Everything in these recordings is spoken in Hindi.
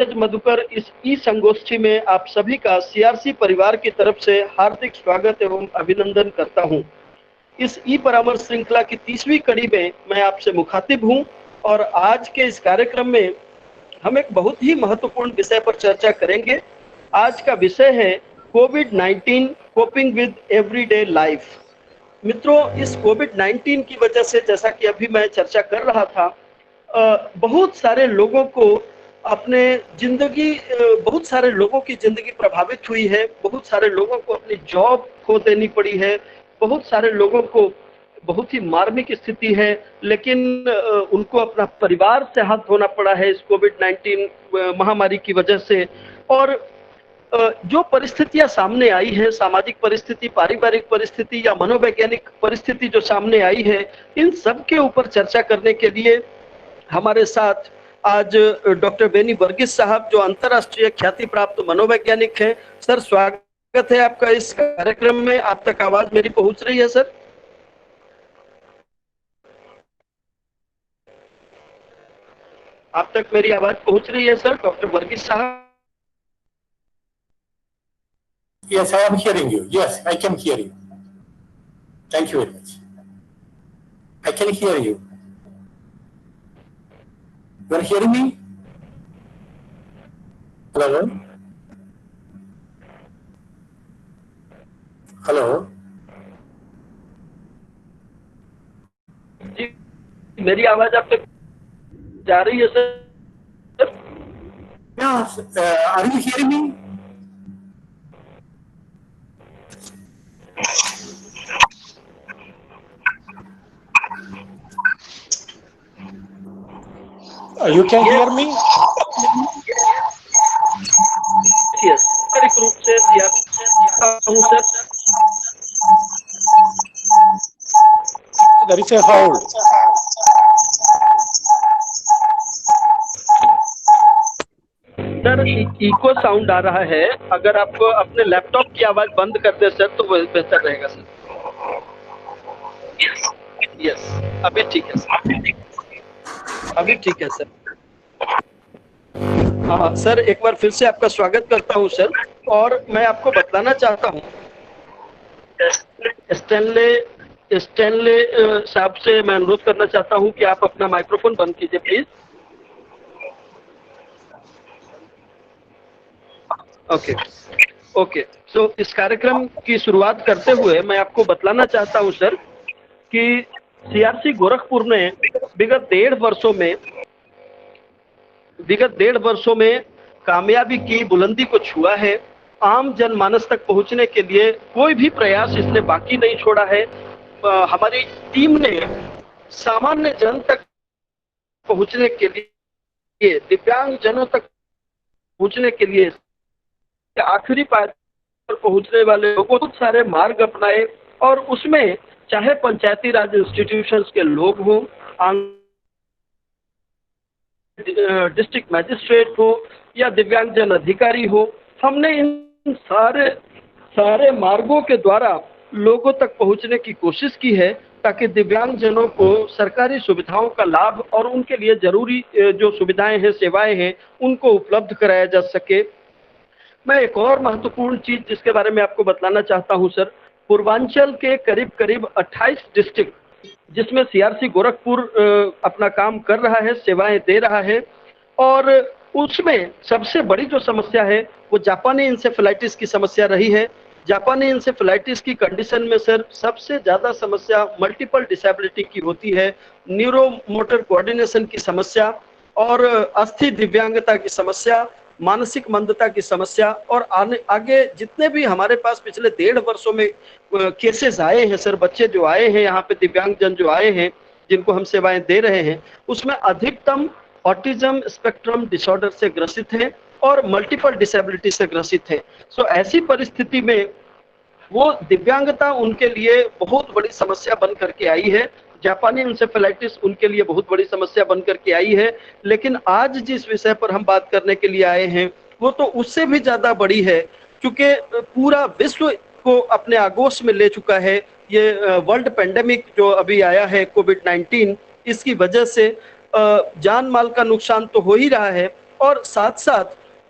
मधुकर, इस ई संगोष्ठी में आप सभी का सीआरसी परिवार की तरफ से हार्दिक स्वागत एवं अभिनंदन करता हूं। इस ई परामर्श श्रृंखला की 30वीं कड़ी में मैं आपसे मुखातिब हूं और आज के इस कार्यक्रम में हम एक बहुत ही महत्वपूर्ण विषय पर चर्चा करेंगे। आज का विषय है कोविड-19 कोपिंग विद एवरीडे लाइफ। मित्रों, इस कोविड-19 की वजह से, जैसा कि अभी मैं चर्चा कर रहा था, बहुत सारे लोगों को अपने जिंदगी बहुत सारे लोगों की जिंदगी प्रभावित हुई है। बहुत सारे लोगों को अपनी जॉब खो देनी पड़ी है। बहुत सारे लोगों को बहुत ही मार्मिक स्थिति है, लेकिन उनको अपना परिवार से हाथ धोना पड़ा है इस कोविड-19 महामारी की वजह से। और जो परिस्थितियां सामने आई है, सामाजिक परिस्थिति, पारिवारिक परिस्थिति या मनोवैज्ञानिक परिस्थिति जो सामने आई है, इन सब के ऊपर चर्चा करने के लिए हमारे साथ आज डॉक्टर बेनी वर्गीस साहब, जो अंतर्राष्ट्रीय ख्याति प्राप्त मनोवैज्ञानिक हैं। सर, स्वागत है आपका इस कार्यक्रम में। आप तक आवाज मेरी पहुंच रही है सर? आप तक मेरी आवाज पहुंच रही है सर, डॉक्टर वर्गीस साहब? Yes, I am hearing you. Yes, I can hear you. Thank you very much. I can hear you. You are hearing me? Hello? Hello? जी, मेरी आवाज आप तक जा रही है sir? Yes, are you hearing me? You can hear me? Yes, रूप से हूँ sir. There is a hold. Sir, echo sound आ रहा है। अगर आप अपने लैपटॉप की आवाज बंद कर दे सर, तो बेहतर रहेगा सर। यस, अभी ठीक है सर, अभी ठीक है सर। हाँ सर, एक बार फिर से आपका स्वागत करता हूँ सर। और मैं आपको बतलाना चाहता हूँ, स्टैनले साहब से मैं अनुरोध करना चाहता हूँ कि आप अपना माइक्रोफोन बंद कीजिए प्लीज। ओके। सो इस कार्यक्रम की शुरुआत करते हुए मैं आपको बतलाना चाहता हूँ सर कि सीआरसी गोरखपुर ने विगत डेढ़ वर्षों में कामयाबी की बुलंदी को छुआ है। आम जनमानस तक पहुंचने के लिए कोई भी प्रयास इसने बाकी नहीं छोड़ा है। हमारी टीम ने सामान्य जन तक पहुंचने के लिए, दिव्यांग जनों तक पहुंचने के लिए, आखिरी पायदान पर पहुंचने वाले लोगों को बहुत सारे मार्ग अपनाए। और उसमें चाहे पंचायती राज इंस्टीट्यूशंस के लोग हों, डिस्ट्रिक्ट मैजिस्ट्रेट हो या दिव्यांगजन अधिकारी हो, हमने इन सारे मार्गों के द्वारा लोगों तक पहुंचने की कोशिश की है, ताकि दिव्यांगजनों को सरकारी सुविधाओं का लाभ और उनके लिए जरूरी जो सुविधाएं हैं, सेवाएं हैं, उनको उपलब्ध कराया जा सके। मैं एक और महत्वपूर्ण चीज जिसके बारे में आपको बतलाना चाहता हूं सर, पूर्वांचल के करीब 28 डिस्ट्रिक्ट जिसमें सीआरसी गोरखपुर अपना काम कर रहा है, सेवाएं दे रहा है, और उसमें सबसे बड़ी जो समस्या है वो जापानी इंसेफेलाइटिस की समस्या रही है। जापानी इंसेफेलाइटिस की कंडीशन में सर सबसे ज्यादा समस्या मल्टीपल डिसेबिलिटी की होती है, न्यूरो मोटर कोऑर्डिनेशन की समस्या और अस्थि दिव्यांगता की समस्या, मानसिक मंदता की समस्या। और आगे जितने भी हमारे पास पिछले 1.5 वर्षों में केसेस आए हैं सर, बच्चे जो आए हैं यहाँ पे, दिव्यांगजन जो आए हैं जिनको हम सेवाएं दे रहे हैं, उसमें अधिकतम ऑटिज्म स्पेक्ट्रम डिसऑर्डर से ग्रसित हैं और मल्टीपल डिसेबिलिटी से ग्रसित हैं। सो ऐसी परिस्थिति में वो दिव्यांगता उनके लिए बहुत बड़ी समस्या बन करके आई है। जापानी इंसेफेलाइटिस उनके लिए बहुत बड़ी समस्या बन करके आई है। लेकिन आज जिस विषय पर हम बात करने के लिए आए हैं वो तो उससे भी ज्यादा बड़ी है, क्योंकि पूरा विश्व को अपने आगोश में ले चुका है ये वर्ल्ड पेंडेमिक जो अभी आया है कोविड-19। इसकी वजह से जान माल का नुकसान तो हो ही रहा है, और साथ साथ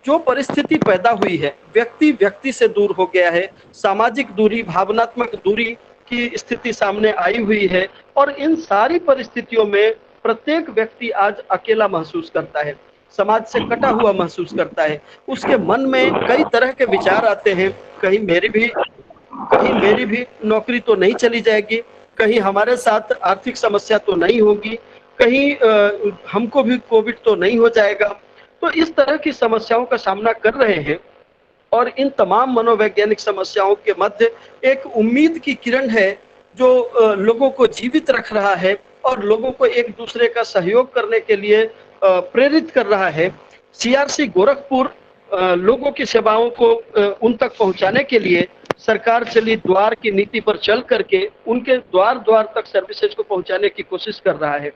जो परिस्थिति पैदा हुई है, व्यक्ति व्यक्ति से दूर हो गया है, सामाजिक दूरी, भावनात्मक दूरी की स्थिति सामने आई हुई है और इन सारी परिस्थितियों में प्रत्येक व्यक्ति आज अकेला महसूस करता है, समाज से कटा हुआ महसूस करता है। उसके मन में कई तरह के विचार आते हैं, कहीं मेरी भी नौकरी तो नहीं चली जाएगी, कहीं हमारे साथ आर्थिक समस्या तो नहीं होगी, कहीं हमको भी कोविड तो नहीं हो जाएगा। तो इस तरह की समस्याओं का सामना कर रहे हैं और इन तमाम मनोवैज्ञानिक समस्याओं के मध्य एक उम्मीद की किरण है जो लोगों को जीवित रख रहा है और लोगों को एक दूसरे का सहयोग करने के लिए प्रेरित कर रहा है। सीआरसी गोरखपुर लोगों की सेवाओं को उन तक पहुंचाने के लिए सरकार चली द्वार की नीति पर चल करके उनके द्वार द्वार तक सर्विसेज को पहुंचाने की कोशिश कर रहा है।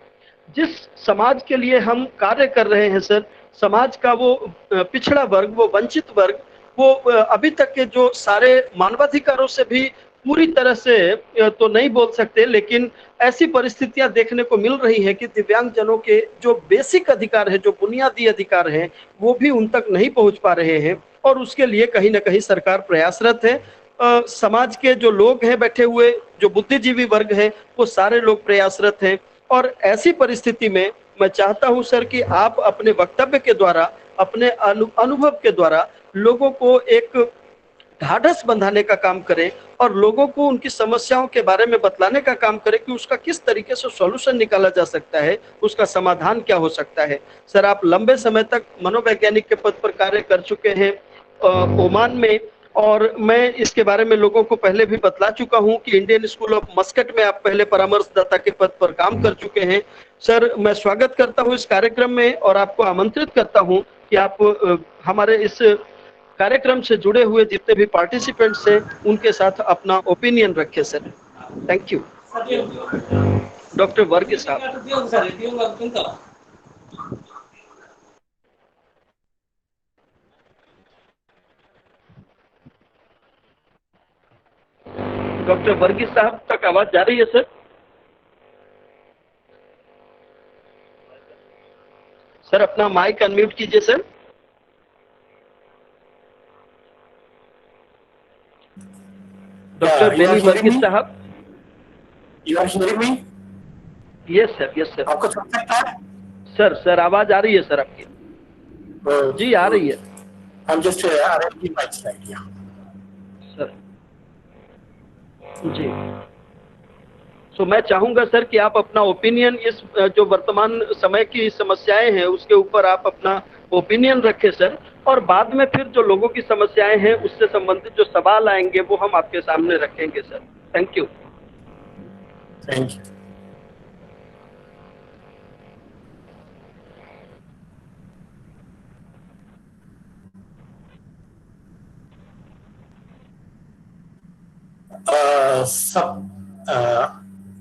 जिस समाज के लिए हम कार्य कर रहे हैं सर, समाज का वो पिछड़ा वर्ग, वो वंचित वर्ग, वो अभी तक के जो सारे मानवाधिकारों से भी पूरी तरह से तो नहीं बोल सकते, लेकिन ऐसी परिस्थितियां देखने को मिल रही है कि दिव्यांगजनों के जो बेसिक अधिकार है, जो बुनियादी अधिकार हैं, वो भी उन तक नहीं पहुंच पा रहे हैं और उसके लिए कहीं ना कहीं सरकार प्रयासरत है। समाज के जो लोग हैं बैठे हुए, जो बुद्धिजीवी वर्ग है, वो सारे लोग प्रयासरत हैं और ऐसी परिस्थिति में मैं चाहता हूं सर कि आप अपने वक्तव्य के द्वारा, अपने अनुभव के द्वारा लोगों को एक ढाढ़स बंधाने का काम करें और लोगों को उनकी समस्याओं के बारे में बतलाने का काम करें कि उसका किस तरीके से सॉल्यूशन निकाला जा सकता है, उसका समाधान क्या हो सकता है। सर, आप लंबे समय तक मनोवैज्ञानिक के पद पर कार्य कर चुके हैं ओमान में, और मैं इसके बारे में लोगों को पहले भी बतला चुका हूं कि इंडियन स्कूल ऑफ मस्कट में आप पहले परामर्शदाता के पद पर काम कर चुके हैं। सर, मैं स्वागत करता हूं इस कार्यक्रम में और आपको आमंत्रित करता हूं कि आप हमारे इस कार्यक्रम से जुड़े हुए जितने भी पार्टिसिपेंट्स हैं उनके साथ अपना ओपिनियन रखें sir. Thank you. Doctor Varghese साहब। डॉक्टर वर्गीस साहब तक आवाज जा रही है सर? सर, अपना माइक अनम्यूट कीजिए सर। डॉक्टर बेनी वर्गीस साहब। You are hearing me? Yes sir, yes sir. आपको सुन सकता है? सर आवाज आ रही है सर आपकी? जी, आ रही है। I'm just arranging my slide, yeah. Sir ji, तो मैं चाहूंगा सर कि आप अपना ओपिनियन इस जो वर्तमान समय की समस्याएं हैं उसके ऊपर आप अपना ओपिनियन रखें सर, और बाद में फिर जो लोगों की समस्याएं हैं उससे संबंधित जो सवाल आएंगे वो हम आपके सामने रखेंगे sir. Thank you. Thank you.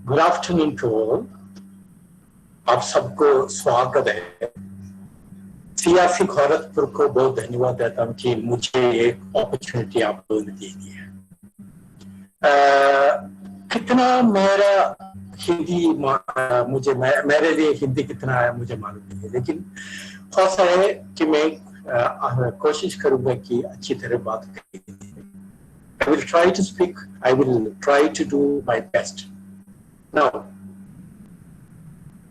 Good afternoon to all. आप सबको स्वागत है। सीआरसी गोरखपुर को बहुत धन्यवाद देता हूँ कि मुझे एक अपॉर्चुनिटी आप लोगों ने दे दी है। कितना मेरा हिंदी मुझे मेरे लिए हिंदी कितना है मुझे मालूम नहीं है, लेकिन ऐसा है कि मैं कोशिश करूंगा कि अच्छी तरह बात करें। I will try to speak. I will try to do my best. Now,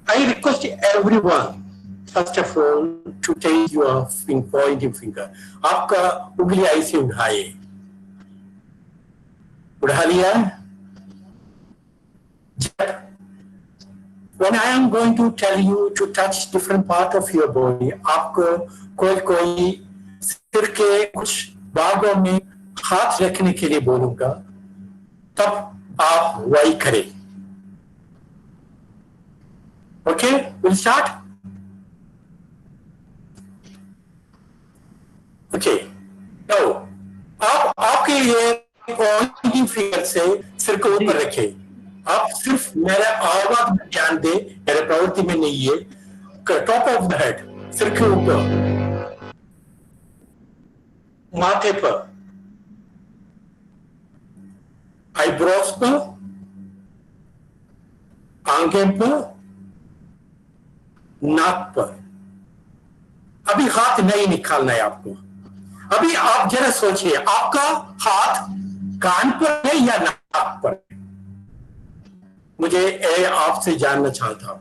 I request everyone, first of all, to take your pointing finger. आपका उंगली ऐसे उठाइए। उठा लिया? When I am going to tell you to touch different part of your body, आपको कोई सिर के कुछ भागों में हाथ रखने के लिए बोलूंगा, तब आप वही करें। Okay, will start. ओके, तो आप आपके लिए पॉइंटिंग फिंगर से सिर को ऊपर रखें। आप सिर्फ मेरा आवाज में ध्यान दें, मेरे प्रवृत्ति में नहीं है। टॉप ऑफ द हेड, सिर के ऊपर, माथे पर, आईब्रोज पर, आंखें पर, नाक पर, अभी हाथ नहीं निकालना है आपको। अभी आप जरा सोचिए, आपका हाथ कान पर है या नाक पर? मुझे आपसे जानना चाहता हूं,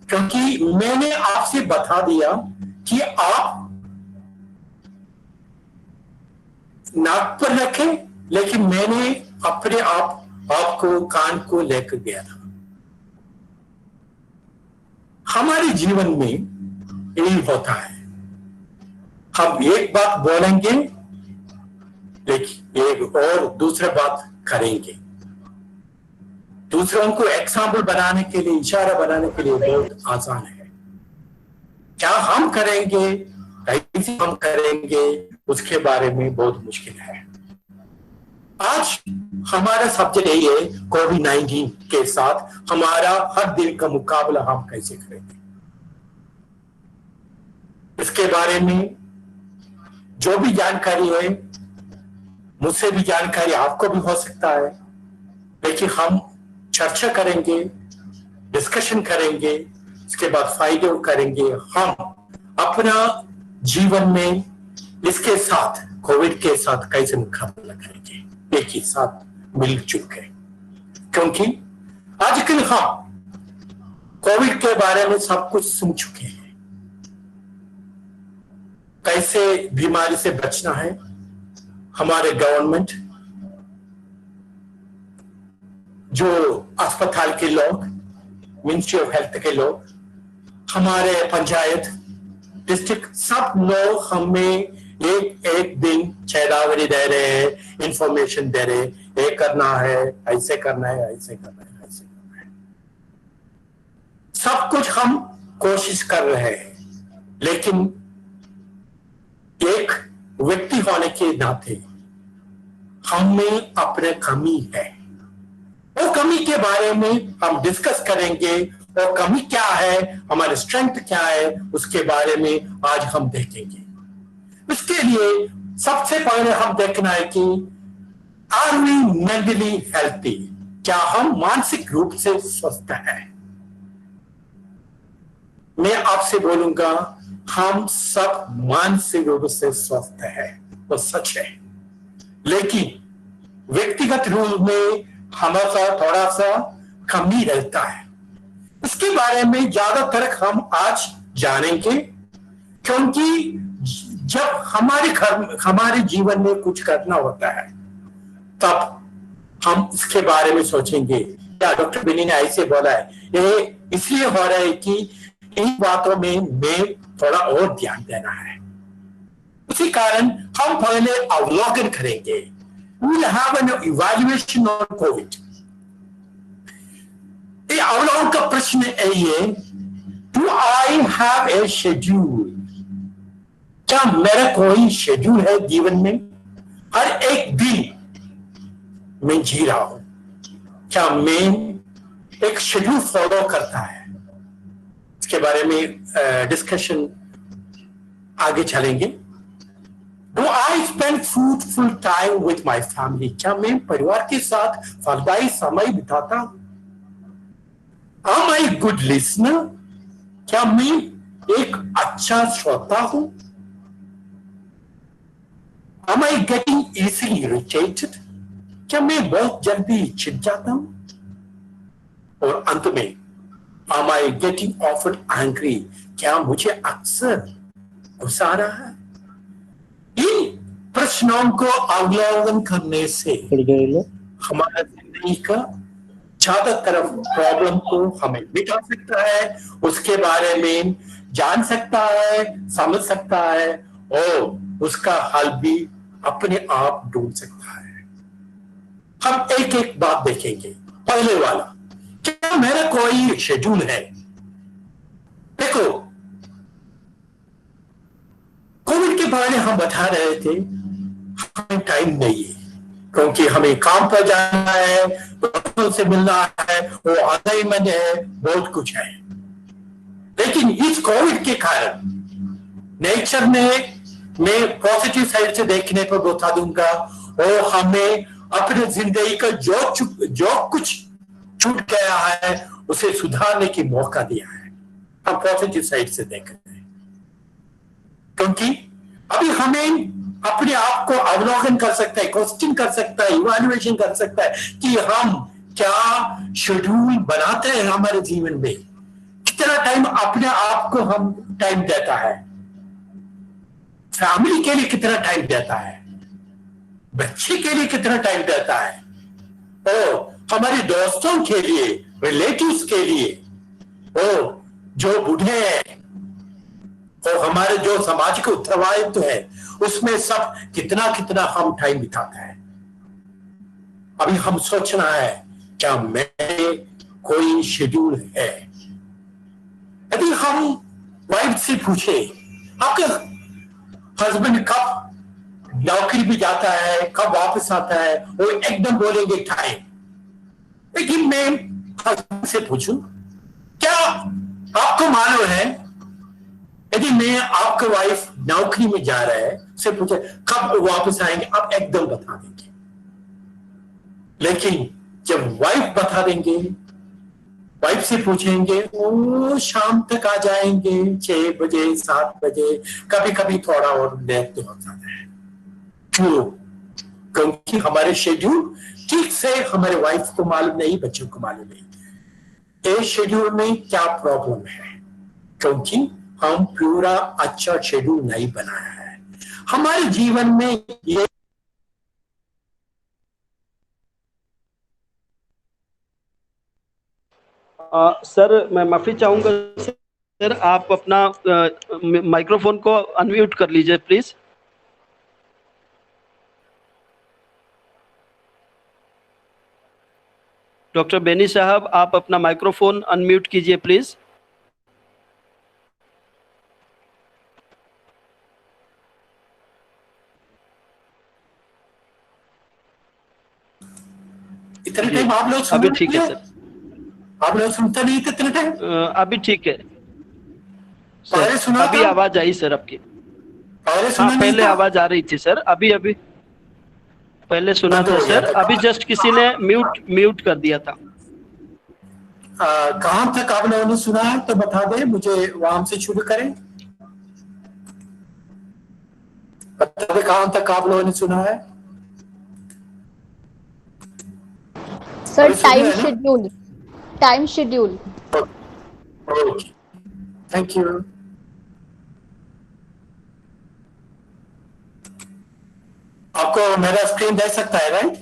क्योंकि मैंने आपसे बता दिया कि आप नाक पर रखें, लेकिन मैंने अपने आपको कान को लेकर गया था। हमारे जीवन में यही होता है, हम एक बात बोलेंगे लेकिन एक और दूसरा बात करेंगे। दूसरों को एग्जाम्पल बनाने के लिए, इशारा बनाने के लिए बहुत आसान है। क्या हम करेंगे, कैसे हम करेंगे, उसके बारे में बहुत मुश्किल है। आज हमारा सब्जेक्ट यही है, कोविड-19 के साथ हमारा हर दिन का मुकाबला हम कैसे करेंगे। इसके बारे में जो भी जानकारी है, मुझसे भी जानकारी आपको भी हो सकता है, लेकिन हम चर्चा करेंगे, डिस्कशन करेंगे, इसके बाद फायदे करेंगे। हम अपना जीवन में इसके साथ, कोविड के साथ कैसे मुकाबला करेंगे, एक ही साथ मिलजुल के। क्योंकि आजकल हम कोविड के बारे में सब कुछ सुन चुके हैं, कैसे बीमारी से बचना है। हमारे गवर्नमेंट, जो अस्पताल के लोग, मिनिस्ट्री ऑफ हेल्थ के लोग, हमारे पंचायत, डिस्ट्रिक्ट, सब लोग हमें एक दिन चेतावनी दे रहे हैं, इंफॉर्मेशन दे रहे हैं, ये करना है, ऐसे करना है, ऐसे करना है, ऐसे करना है। सब कुछ हम कोशिश कर रहे हैं, लेकिन एक व्यक्ति होने के नाते हमें अपने कमी है। वो कमी के बारे में हम डिस्कस करेंगे। वो कमी क्या है, हमारे स्ट्रेंथ क्या है, उसके बारे में आज हम देखेंगे। इसके लिए सबसे पहले हम देखना है कि आर वी मेंटली हेल्थी, क्या हम मानसिक रूप से स्वस्थ हैं। मैं आपसे बोलूंगा, हम सब मानसिक रूप से स्वस्थ हैं, वो सच है, लेकिन व्यक्तिगत रूप में हमेशा थोड़ा सा कमी रहता है। इसके बारे में ज्यादातर हम आज जानेंगे, क्योंकि जब हमारे जीवन में कुछ करना होता है, तब हम इसके बारे में सोचेंगे, क्या डॉक्टर बिनी ने ऐसे बोला है, ये इसलिए हो रहा है कि इन बातों में मैं थोड़ा और ध्यान देना है। उसी कारण हम पहले अवलोकन करेंगे। We'll have an evaluation on COVID. ये अवलोकन का प्रश्न यही है, Do I have a schedule? क्या मेरा कोई शेड्यूल है जीवन में? हर एक दिन मैं जी रहा हूं, क्या मैं एक शेड्यूल फॉलो करता है? इसके बारे में डिस्कशन आगे चलेंगे। Do I spend fruitful time with my family? क्या मैं परिवार के साथ फलदायी समय बिताता हूं? Am I a good listener? क्या मैं एक अच्छा श्रोता हूं? Am I getting easily irritated? क्या मैं बहुत जल्दी चिढ़ जाता हूं? और अंत में, Am I getting often angry? क्या मुझे अक्सर गुस्सा आ रहा है? इन प्रश्नों को अवलोकन करने से हमारा जिंदगी का ज्यादातर प्रॉब्लम को हमें मिटा सकता है, उसके बारे में जान सकता है, समझ सकता है, और उसका हल भी अपने आप ढूंढ सकता है। हम एक एक बात देखेंगे। पहले वाला, क्या मेरा कोई शेड्यूल है? देखो, कोविड के बारे में हम बता रहे थे, हमें टाइम नहीं है, क्योंकि हमें काम पर जाना है, दोस्तों से मिलना है, वो असाइनमेंट है, बहुत कुछ है। लेकिन इस कोविड के कारण नेचर ने, मैं पॉजिटिव साइड से देखने पर बता दूंगा, और हमें अपने जिंदगी का जो कुछ छूट गया है उसे सुधारने की मौका दिया है। हम पॉजिटिव साइड से देख रहे हैं। क्योंकि अभी हमें अपने आप को अवलोकन कर सकता है, क्वेश्चन कर सकता है, इवैल्यूएशन कर सकता है कि हम क्या शेड्यूल बनाते हैं हमारे जीवन में, कितना टाइम अपने आप को हम टाइम देता है, फैमिली के लिए कितना टाइम देता है, बच्चे के लिए कितना टाइम देता है, और हमारे दोस्तों के लिए, रिलेटिव्स के लिए, और जो बूढ़े हैं और हमारे जो सामाजिक उत्तरदायित्व है उसमें सब कितना कितना हम टाइम बिताते हैं। अभी हम सोचना है क्या मेरे कोई शेड्यूल है। यदि हम वाइफ से पूछे आपके हस्बैंड कब नौकरी पे जाता है, कब वापस आता है, वो एकदम बोलेंगे टाइम। लेकिन मैं हस्बैंड से पूछूं क्या आपको मालूम है, यदि मैं आपका वाइफ नौकरी में जा रहा है से पूछे कब वापस आएंगे, आप एकदम बता देंगे। लेकिन जब वाइफ बता देंगे, वाइफ से पूछेंगे वो शाम तक आ जाएंगे, 6 बजे 7 बजे, कभी कभी थोड़ा और लेट तो हो जाता है। क्यों? क्योंकि हमारे शेड्यूल ठीक से हमारे वाइफ को मालूम नहीं, बच्चों को मालूम नहीं ये शेड्यूल में क्या प्रॉब्लम है, क्योंकि हम पूरा अच्छा शेड्यूल नहीं बनाया है हमारे जीवन में। ये सर मैं माफी चाहूंगा सर, आप अपना माइक्रोफोन को अनम्यूट कर लीजिए प्लीज। डॉक्टर बेनी साहब, आप अपना माइक्रोफोन अनम्यूट कीजिए प्लीज। इतने टाइम आप लोग अभी ठीक है सर, आप लोग सुनते नहीं थे इतने टाइम? अभी ठीक है पहले सर, सुना अभी था? आवाज आई सर आपकी। पहले सुना हाँ नहीं पहले था? आवाज आ रही थी सर, अभी अभी पहले सुना बंद था हो गया सर, था। अभी जस्ट किसी ने म्यूट कर दिया था। कहां तक आप लोगों ने सुना है तो बता दें मुझे, वहां से शुरू करें। बता दें कहां तक आप लोगों ने सुना है। सर अभी सुन रहे टाइम हैं ना? Schedule, time schedule. Okay, thank you. आपको मेरा स्क्रीन देख सकता है right?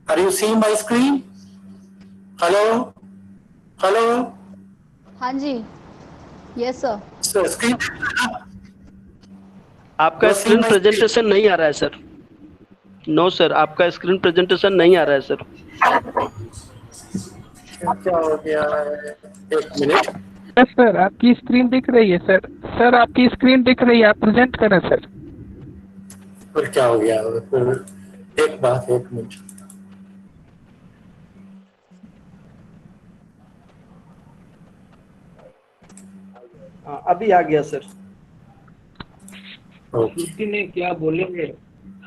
Are you seeing my screen? Hello hello हाँ जी, यस सर। स्क्रीन आपका स्क्रीन प्रेजेंटेशन नहीं आ रहा है सर। नो सर, आपका स्क्रीन प्रेजेंटेशन नहीं आ रहा है सर। क्या हो गया है? एक मिनट। सर आपकी स्क्रीन दिख रही है सर, सर आपकी स्क्रीन दिख रही है, आप प्रेजेंट करें सर। फिर क्या हो गया? फिर एक बात, एक मिनट। हाँ अभी आ गया सर। ओके, किसी ने क्या बोलेंगे,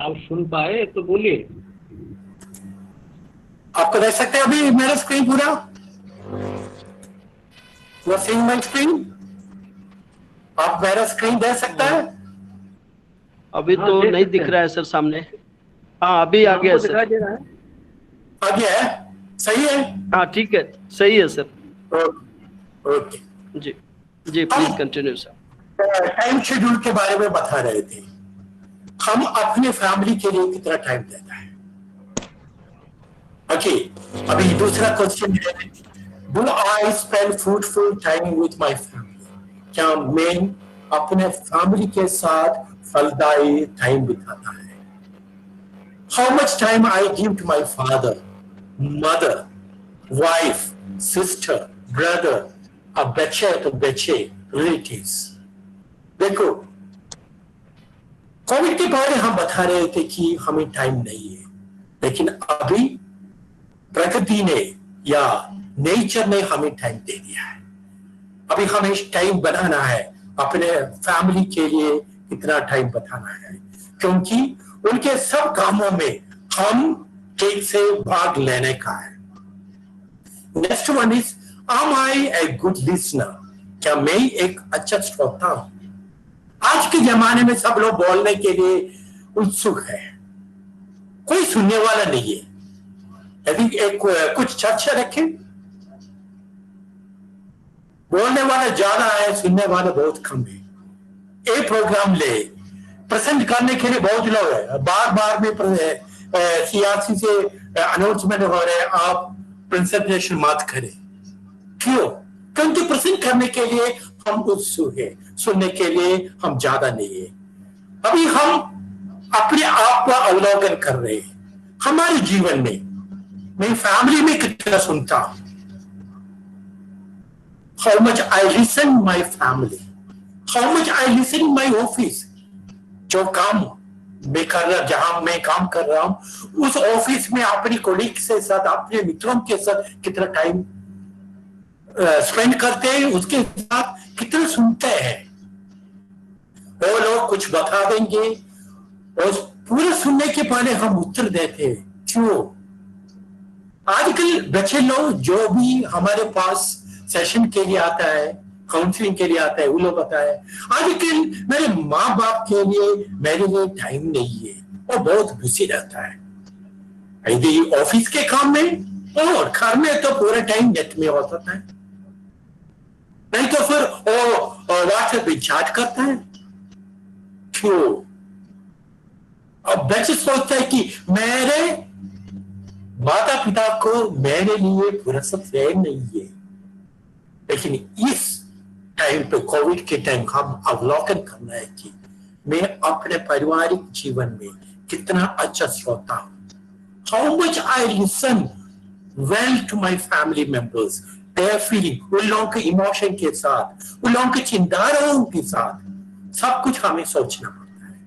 आप सुन पाए तो बोलिए। आपको देख सकते हैं अभी मेरा स्क्रीन पूरा? You are seeing my screen? आप मेरा स्क्रीन देख सकता है? अभी हाँ, तो देख नहीं सकते दिख हैं। रहा है सर सामने। हाँ अभी आ गया हमको सर। दिखाई दे रहा है। आ गया है? सही है? हाँ ठीक है, सही है सर। ओके। जी जी please continue sir. Time schedule के बारे में बता रहे थे, हम अपने फैमिली के लिए कितना टाइम देता है। ओके, अभी दूसरा क्वेश्चन है, do I spend fruitful time with my family? क्या मैं अपने फैमिली के साथ फलदायी टाइम बिताता है? How much time I give to my father, mother, wife, sister, brother, अब बच्चे तो बच्चे, रिलेटिव्स। देखो, कोविड के पहले हम बता रहे थे कि हमें टाइम नहीं है, लेकिन अभी प्रकृति ने या नेचर ने हमें टाइम दे दिया है। अभी हमें टाइम बनाना है, अपने फैमिली के लिए कितना टाइम बताना है, क्योंकि उनके सब कामों में हम ठीक से भाग लेने का है। Next one is, am I a good listener? क्या मैं एक अच्छा श्रोता हूं? आज के जमाने में सब लोग बोलने के लिए उत्सुक है, कोई सुनने वाला नहीं है। यदि एक कुछ चर्चा रखें, बोलने वाला ज्यादा है, सुनने वाला बहुत कम है। एक प्रोग्राम ले, प्रेजेंट करने के लिए बहुत लोग है, बार बार में सीआरसी से अनाउंसमेंट हो रहे हैं, आप प्रेजेंटेशन मत करें। क्यों? क्योंकि प्रेजेंट करने के लिए हम उत्सुक है, सुनने के लिए हम ज्यादा नहीं है। अभी हम अपने आप का अवलोकन कर रहे हैं। हमारे जीवन में मैं फैमिली में कितना सुनता हूं, how much I listen my family, how much I listen my office. जो काम मैं कर रहा, जहां मैं काम कर रहा हूं, उस ऑफिस में अपने कोलीग के साथ, अपने मित्रों के साथ कितना टाइम स्पेंड करते हैं, उसके साथ कितना सुनते हैं। वो लोग कुछ बता देंगे और पूरे सुनने के पहले हम उत्तर देते हैं। क्यों? आजकल बच्चे लोग जो भी हमारे पास सेशन के लिए आता है, काउंसलिंग के लिए आता है, वो लोग आता है, आजकल मेरे माँ बाप के लिए मेरे लिए टाइम नहीं है, वो बहुत बिजी रहता है, यदि ऑफिस के काम में और घर में तो पूरा टाइम नेट में हो जाता है, नहीं तो फिर वो व्हाट्सएप पे चैट करता है। क्यों? अब बच्चे सोचता है कि मेरे माता पिता को मेरे लिए फुर्सत नहीं है। लेकिन इस टाइम पे, कोविड के टाइम, हम अवलोकन करना है कि मैं अपने पारिवारिक जीवन में कितना अच्छा श्रोता हूं, how much I listen well to my family members, there feeling, उन लोगों के इमोशन के साथ, उन लोगों के चिंताओं के साथ, सब कुछ हमें सोचना पड़ता है।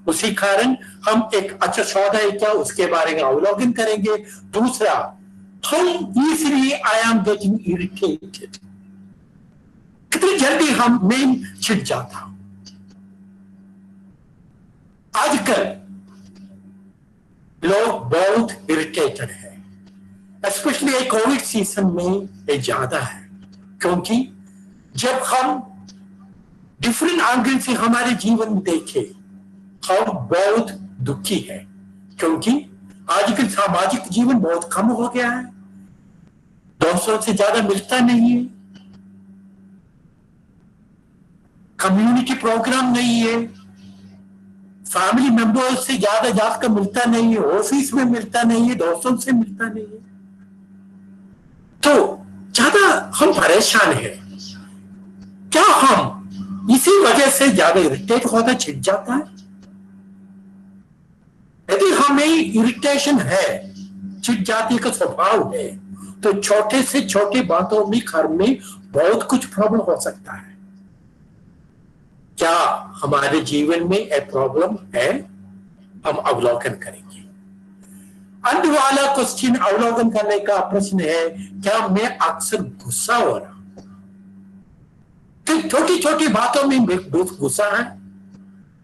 उसी कारण हम एक अच्छा श्रोता है क्या, उसके बारे में अवलोकन करेंगे। दूसरा, how easily I am getting irritated, कितनी जल्दी मैं चिढ़ जाता हूं। आजकल लोग बहुत इरिटेटेड है, स्पेशली कोविड सीजन में ये ज्यादा है, क्योंकि जब हम डिफरेंट एंगल से हमारे जीवन में देखें, हम बहुत दुखी है, क्योंकि आजकल सामाजिक जीवन बहुत कम हो गया है, दोस्तों से ज्यादा मिलता नहीं है, कम्युनिटी प्रोग्राम नहीं है, फैमिली मेंबर्स से ज्यादा जाकर मिलता नहीं है, ऑफिस में मिलता नहीं है, दोस्तों से मिलता नहीं है, तो ज्यादा हम परेशान हैं। क्या हम इसी वजह से ज्यादा इरिटेट होता, चिढ़ जाता है? यदि हमें इरिटेशन है, चिढ़ जाती का स्वभाव है, तो छोटे से छोटी बातों में घर में बहुत कुछ प्रॉब्लम हो सकता है। क्या हमारे जीवन में एक प्रॉब्लम है? हम अवलोकन करेंगे। अंत वाला क्वेश्चन अवलोकन करने का प्रश्न है, क्या मैं अक्सर गुस्सा हो रहा हूं? तो छोटी छोटी बातों में बहुत गुस्सा है।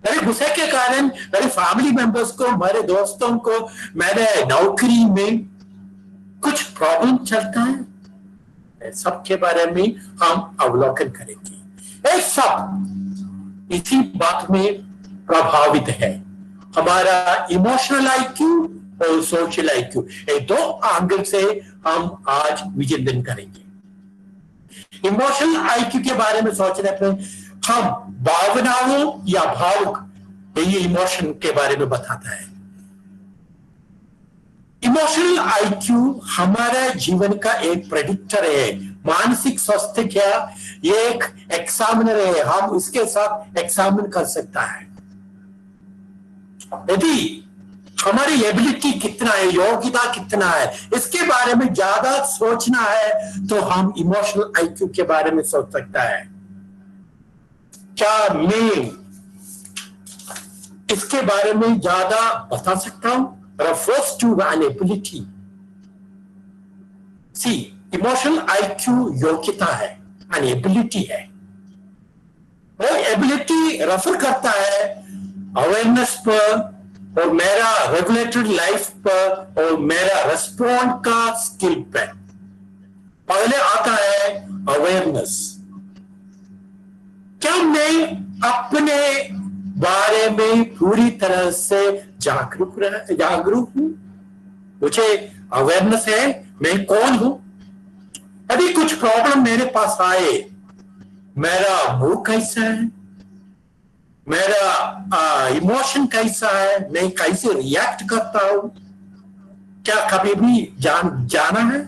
मेरे गुस्से के कारण मेरे फैमिली मेंबर्स को, मेरे दोस्तों को, मेरे नौकरी में कुछ प्रॉब्लम चलता है। सबके बारे में हम अवलोकन करेंगे। ये सब इसी बात में प्रभावित है। हमारा इमोशनल आईक्यू और सोशल आईक्यू, ये दो एंगल से हम आज विचिंतन करेंगे। इमोशनल आईक्यू के बारे में सोचने पर हम भावनाओं या भावुक, ये इमोशन के बारे में बताता है। इमोशनल आईक्यू हमारा जीवन का एक प्रेडिक्टर है, मानसिक स्वास्थ्य क्या ये एक एग्जामिनर है, हम इसके साथ एग्जामिन कर सकता है। यदि हमारी एबिलिटी कितना है, योग्यता कितना है, इसके बारे में ज्यादा सोचना है तो हम इमोशनल आईक्यू के बारे में सोच सकता है। क्या मैं इसके बारे में ज्यादा बता सकता हूं? refers to an ability. See, emotional IQ योग्यता है, an ability है। वो ability रेफर करता है अवेयरनेस पर और मेरा रेगुलेटेड लाइफ पर और मेरा रेस्पॉन्ड का स्किल पर। पहले आता है अवेयरनेस, क्या मैं अपने बारे में पूरी तरह से जागरूक हूं? मुझे अवेयरनेस है मैं कौन हूं? अभी कुछ प्रॉब्लम मेरे पास आए, मेरा मूड कैसा है, मेरा इमोशन कैसा है, मैं कैसे रिएक्ट करता हूं, क्या कभी भी जाना है?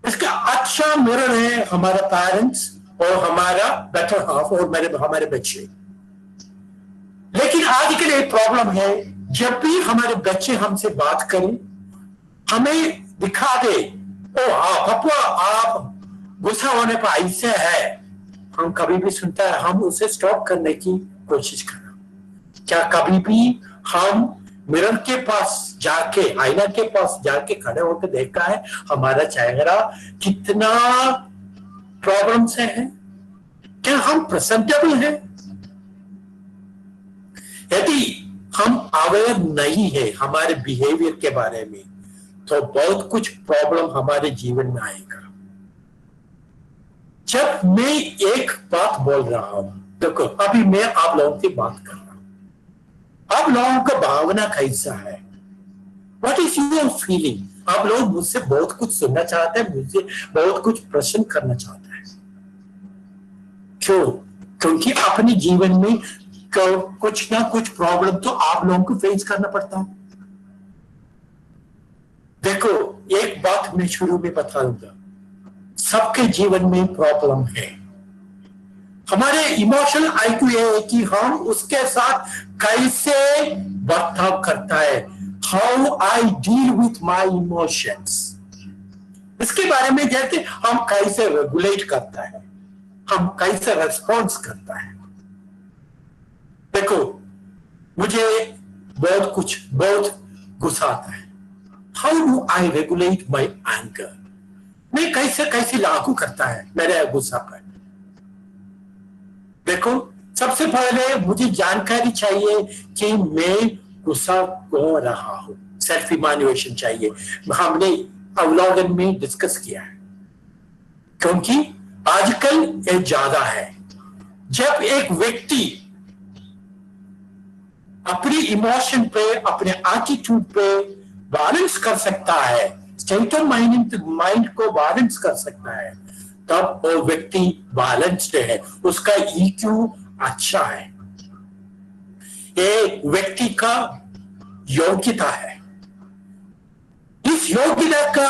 इसका अच्छा मिरर है हमारा पेरेंट्स और हमारा बेटर हाफ और हमारे बच्चे। लेकिन आजकल एक प्रॉब्लम है, जब भी हमारे बच्चे हमसे बात करें, हमें दिखा दे, ओ हाँ पप्पा आप गुस्सा होने पर ऐसे है, हम कभी भी सुनता है हम उसे स्टॉप करने की कोशिश करना। क्या कभी भी हम मिरर के पास जाके, आईना के पास जाके खड़े होकर देखा है हमारा चेहरा कितना प्रॉब्लम से है? क्या हम प्रेजेंटेबल हैं? यदि हम अवेयर नहीं है हमारे बिहेवियर के बारे में, तो बहुत कुछ प्रॉब्लम हमारे जीवन में आएगा। जब मैं एक बात बोल रहा हूं, देखो अभी मैं आप लोगों से बात कर रहा हूं, आप लोगों का भावना कैसा है? What is your feeling? आप लोग मुझसे बहुत कुछ सुनना चाहते हैं, मुझसे बहुत कुछ प्रश्न करना चाहते हैं। क्यों? क्योंकि अपने जीवन में कुछ ना कुछ प्रॉब्लम तो आप लोगों को फेस करना पड़ता है। देखो एक बात मैं शुरू में बता दूंगा, सबके जीवन में प्रॉब्लम है। हमारे इमोशनल आईक्यू ये है कि हम उसके साथ कैसे बर्ताव करता है, how I deal with my emotions. इसके बारे में जैसे हम कैसे रेगुलेट करता है, हम कैसे रेस्पॉन्स करता है। देखो मुझे बहुत गुस्सा आता है, how do I regulate my anger? मैं कैसे लागू करता है मेरे गुस्सा पर? देखो सबसे पहले मुझे जानकारी चाहिए कि मैं गुस्सा क्यों रहा हूं, सेल्फ इवैल्यूएशन चाहिए। हमने अवलोकन में डिस्कस किया है, क्योंकि आजकल ये ज्यादा है। जब एक व्यक्ति अपनी इमोशन पे, अपने एटीट्यूड पे बैलेंस कर सकता है, स्टेट ऑफ माइंड को बैलेंस कर सकता है, तब वो व्यक्ति बैलेंस्ड है, उसका ईक्यू अच्छा है, ये व्यक्ति का योग्यता है। इस योग्यता का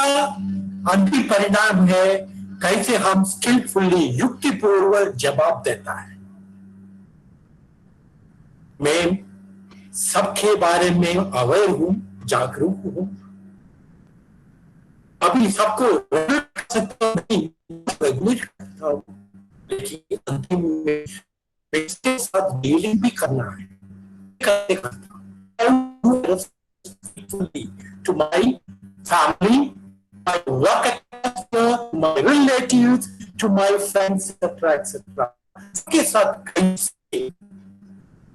अंतिम परिणाम है कैसे हम स्किलफुली, युक्तिपूर्वक जवाब देता है। मैं सबके बारे में अवेयर हूं, जागरूक हूं। अभी सबको रेगुलेट करता हूं, लेकिन अंतिम में इसके साथ डीलिंग भी करना है। कैसे करता हूं? To my family, my work atmosphere, my relatives, to my friends, etc. के साथ कैसे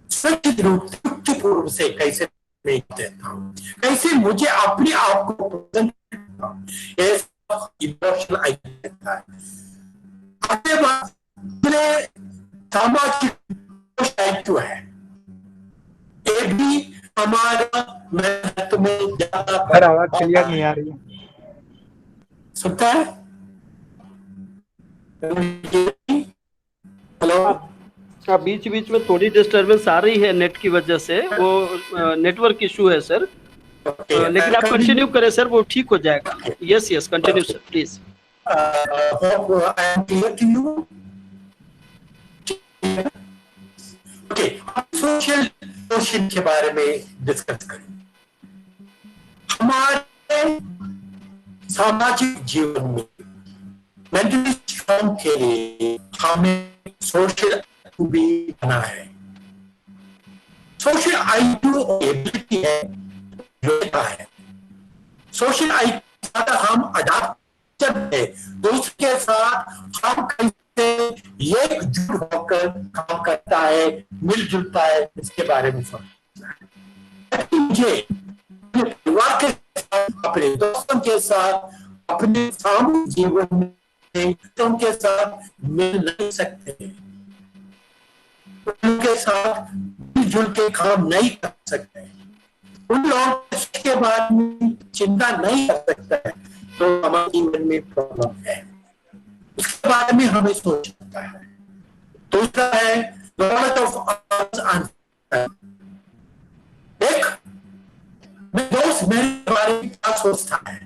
सच्चित रूप से कैसे मैं देता हूँ, कैसे मुझे अपने आप को प्रेजेंट करता हूँ, ये सब इमोशनल आइडेंटिटी है। अपने बात सामाजिक आइक्यू है, ये भी हमारा महत्व में ज्यादा। आवाज क्लियर नहीं आ रही है। सुनता है? हेलो, बीच बीच में थोड़ी डिस्टरबेंस आ रही है नेट की वजह से, वो नेटवर्क इशू है सर। लेकिन आप कंटिन्यू करें सर, वो ठीक हो जाएगा। Yes continue sir please. Social emotion के बारे में डिस्कस करें। हमारे सामाजिक जीवन में मेंटली स्ट्रॉन्ग के लिए हमें सोशल भी बना है। सोशल आईक्यू एबिलिटी है, योग्यता है। सोशल आईक्यू हम अडाप्टर है, दूसरे के साथ हम कैसे एकजुट होकर काम करता है, मिलजुलता है, इसके बारे में समझना है। मुझे अपने परिवार के साथ, अपने दोस्तों के साथ, अपने सामूहिक जीवन में के साथ मिल नहीं सकते, साथ मिलजुल के काम नहीं कर सकते, उन लोगों के बारे में चिंता नहीं कर सकता है, तो हमारे जीवन में प्रॉब्लम है, उसके बारे में हमें सोचना है। दूसरा है नॉलेज ऑफ एक दोस्त मेरे बारे में क्या सोचता है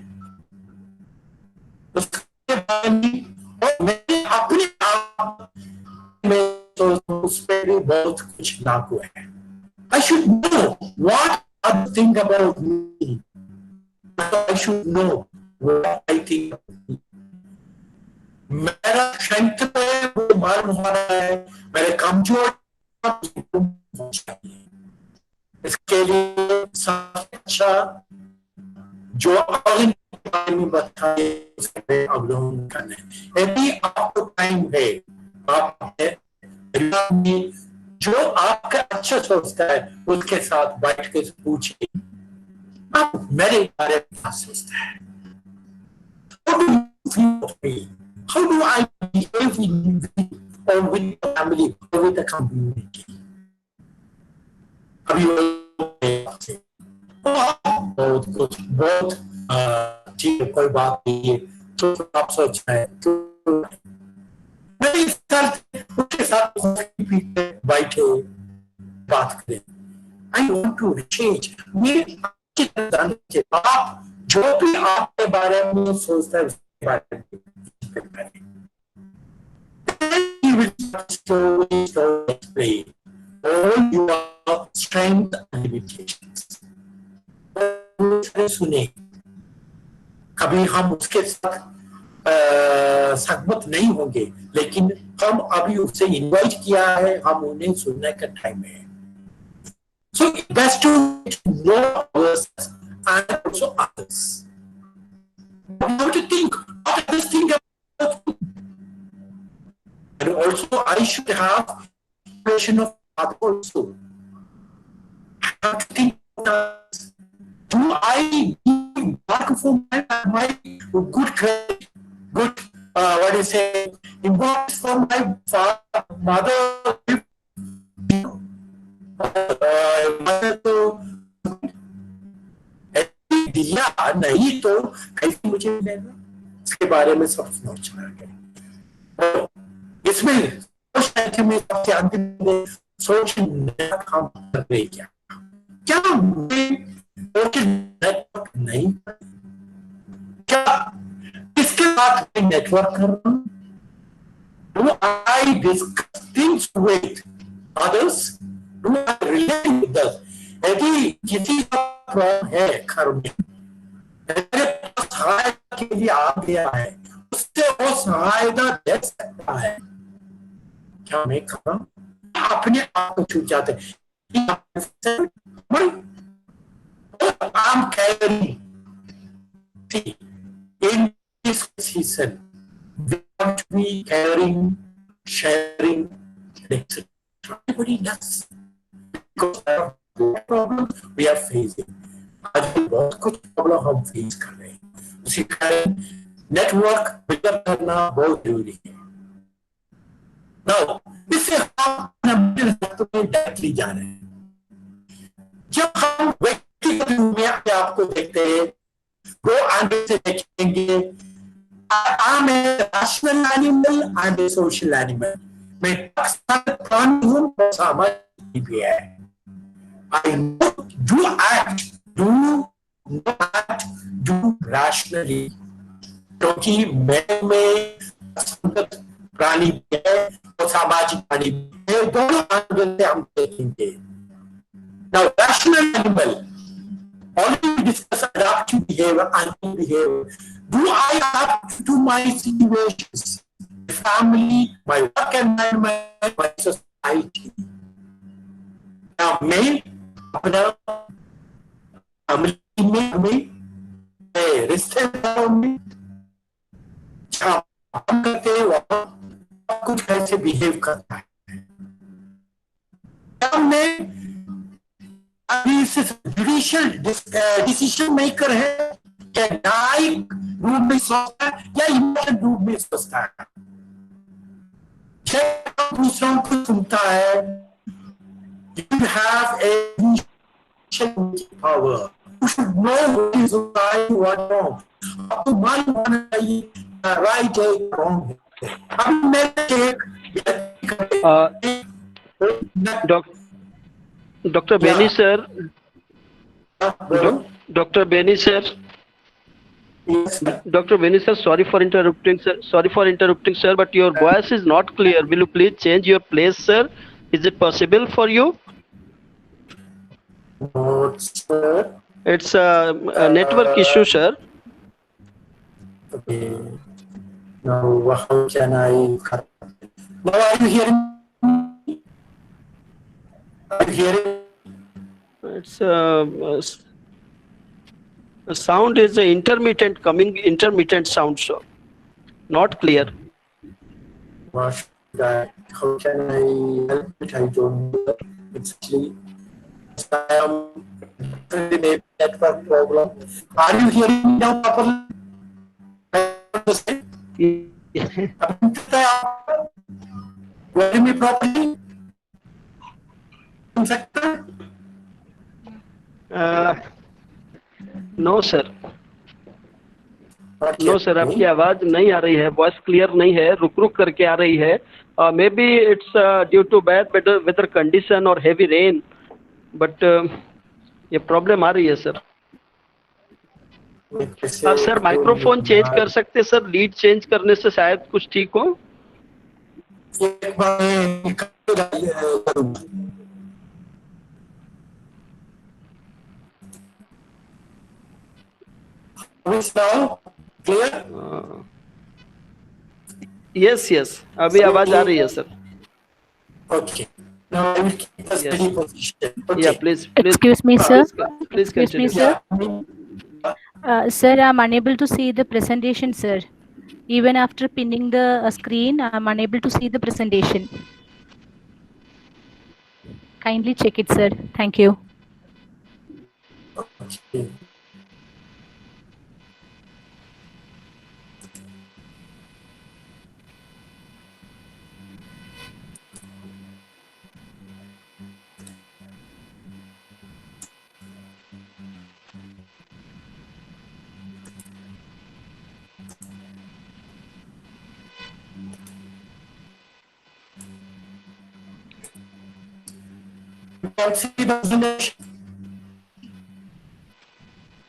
उसके बारे में, और मैं अपने आप में उस पर भी बहुत कुछ लागू है। I should know what others think about me. I should know what I think about me. मेरा स्ट्रेंथ है वो मालूम हो रहा है, मेरे कमजोर इसके लिए सबसे अच्छा जो बारे में बताए उसके अवलोकन करना है। यदि आपको टाइम है, आप जो आपका अच्छा सोचता है उसके साथ बैठ के पूछिए, आप मेरे बारे में क्या सोचता है? How do you feel of me? How do I behave with you or with the family or with the community? अभी बहुत कुछ बहुत ठीक है, कोई बात नहीं है, तो आप सोच रहे हैं तो मेरे साथ उसके साथ बैठे बात करें। I want to change. आप जो भी आपके बारे में सोचता है उसके बारे में He will slowly explain all your strength and limitations. सुने, कभी हम उसके साथ सहमत नहीं होंगे, लेकिन हम अभी उससे इनवाइट किया है, हम उन्हें सुनने का टाइम है। So it's best to know ourselves and also others. You have to think what others think about you. And also I should have impression of others also. I have to think do I work for my good credit, good what do you say, involved for my father, mother, तो दिया नहीं तो कैसे मुझे मिलेगा, इसके बारे में सब सोचना है। इसमें में सबसे अंतिम सोच नया काम कर रही क्या नेटवर्क नहीं, क्या इसके साथ नेटवर्क कर रहा हूँ? Do I discuss things with others? Do I relate with others? यदि किसी का प्रॉब्लम है घर में, मेरे पास सहायता के लिए आ गया है, उससे वो सहायता दे सकता है, क्या मैं करूं? अपने आप को छूट जाते हैं। I'm caring. In this season, we want to be caring, sharing, etc. Everybody does. Because of the problem we are facing. आज बहुत कुछ प्रॉब्लम हम फेस कर रहे हैं, उसी कारण नेटवर्क बिल्डअप करना बहुत जरूरी है। Now, इससे हम डायरेक्टली जा रहे हैं। जब हम व्यक्तिगत रूप में अपने आप को देखते हैं, वो आगे से देखेंगे, I'm a rational animal, I'm a social animal. मैं प्राणी हूँ, सामाजिक भी है। I do act, do rationally, क्योंकि मैं संगत प्राणी भी है और सामाजिक प्राणी भी है, दोनों आंगन से हम देखेंगे। Now, rational animal, already discuss adaptive behavior, anti behavior. Do I adapt to my situations, my family, my work environment, my society? Now, मैं अपना फैमिली में, रिश्तेदारों में, काम करते हैं वहाँ कुछ कैसे बिहेव करता है। हमने अभी जुडिशियल डिसीजन मेकर है, क्या न्यायिक रूप में सोचता है या इमोशनल रूप में सोचता है। जब दूसरों को सुनता है, You have a power. You should know what is right, what wrong. आपको मालूम होना चाहिए right है wrong है. अभी मैं Dr. Beni sir, Dr. Beni sir, Dr. Beni sir, sorry for interrupting sir, but your voice is not clear. Will you please change your place, sir? Is it possible for you? No, sir. It's a network issue, sir. Okay. Now, how can I? Now, are you hearing? Are you hearing? It's sound is intermittent sound, sir. Not clear. How can I help it? I don't know. It's actually I am maybe network problem. Are you hearing me now properly? Hearing me properly? No sir, no sir, आपकी आवाज नहीं आ रही है, वॉइस क्लियर नहीं है, रुक रुक करके आ रही है. May be it's due to bad weather condition और हेवी रेन, बट ये प्रॉब्लम आ रही है सर. सर माइक्रोफोन चेंज कर सकते सर, लीड चेंज करने से शायद कुछ ठीक हो. यस यस, अभी आवाज आ रही है sir. Okay. Now I will keep the steady position. Okay. Yeah, please. Excuse me, sir. Please Excuse me, continue. sir. Sir, I'm unable to see the presentation, sir. Even after pinning the screen, I'm unable to see the presentation. Kindly check it, sir. Thank you. Okay. You can see the presentation.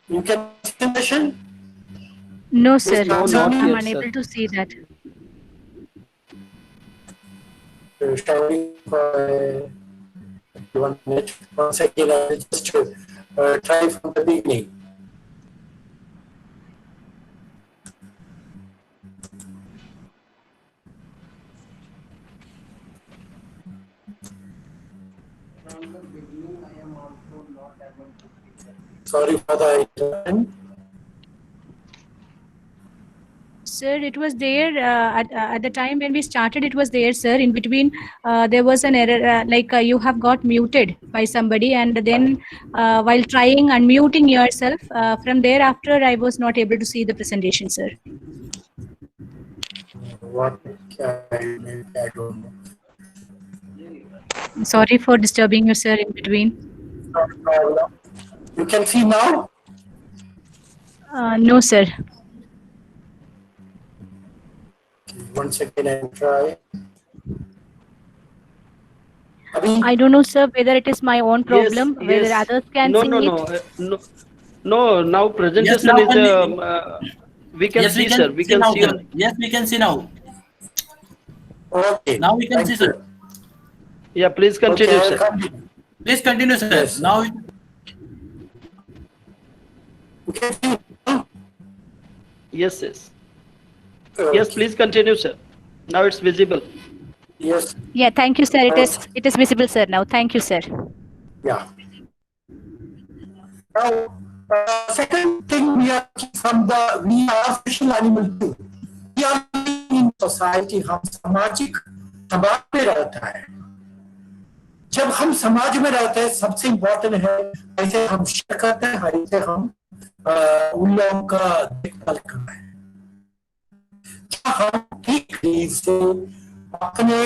You can see the presentation? No, sir. no, I'm not yet, unable sir. to see that. Starting for 1 minute. Once again, I will just try from the beginning. Sorry for the interruption. Sir, it was there at the time when we started. It was there, sir. In between, there was an error, you have got muted by somebody, and then while trying unmuting yourself, from thereafter, I was not able to see the presentation, sir. What I don't know. Sorry for disturbing you, sir, in between. No problem. You can see now? No, sir. Once again, I will try. I don't know, sir, whether it is my own problem, Yes, whether yes. others can No, see no, it. no, no. Now presentation Yes, now is. We can see, sir. We can now, see. sir. Yes, we can see now. Okay. Now we can Thank see, you. sir. Yeah, please continue, Okay, sir. continue. Please continue, sir. Yes. Now, You can see. Yes, yes. Yes, please continue, sir. Now it's visible. Yes. Yeah, thank you, sir. It is visible, sir. Now, thank you, sir. Yeah. Now, second thing, we are social animal too. We are in society. हम सामाजिक समाज में रहता है. जब हम समाज में रहते हैं, सबसे इम्पोर्टेंट है ऐसे हम शेयर करते हैं, ऐसे हम उन लोगों का देखभाल करना है. क्या हम ठीक से अपने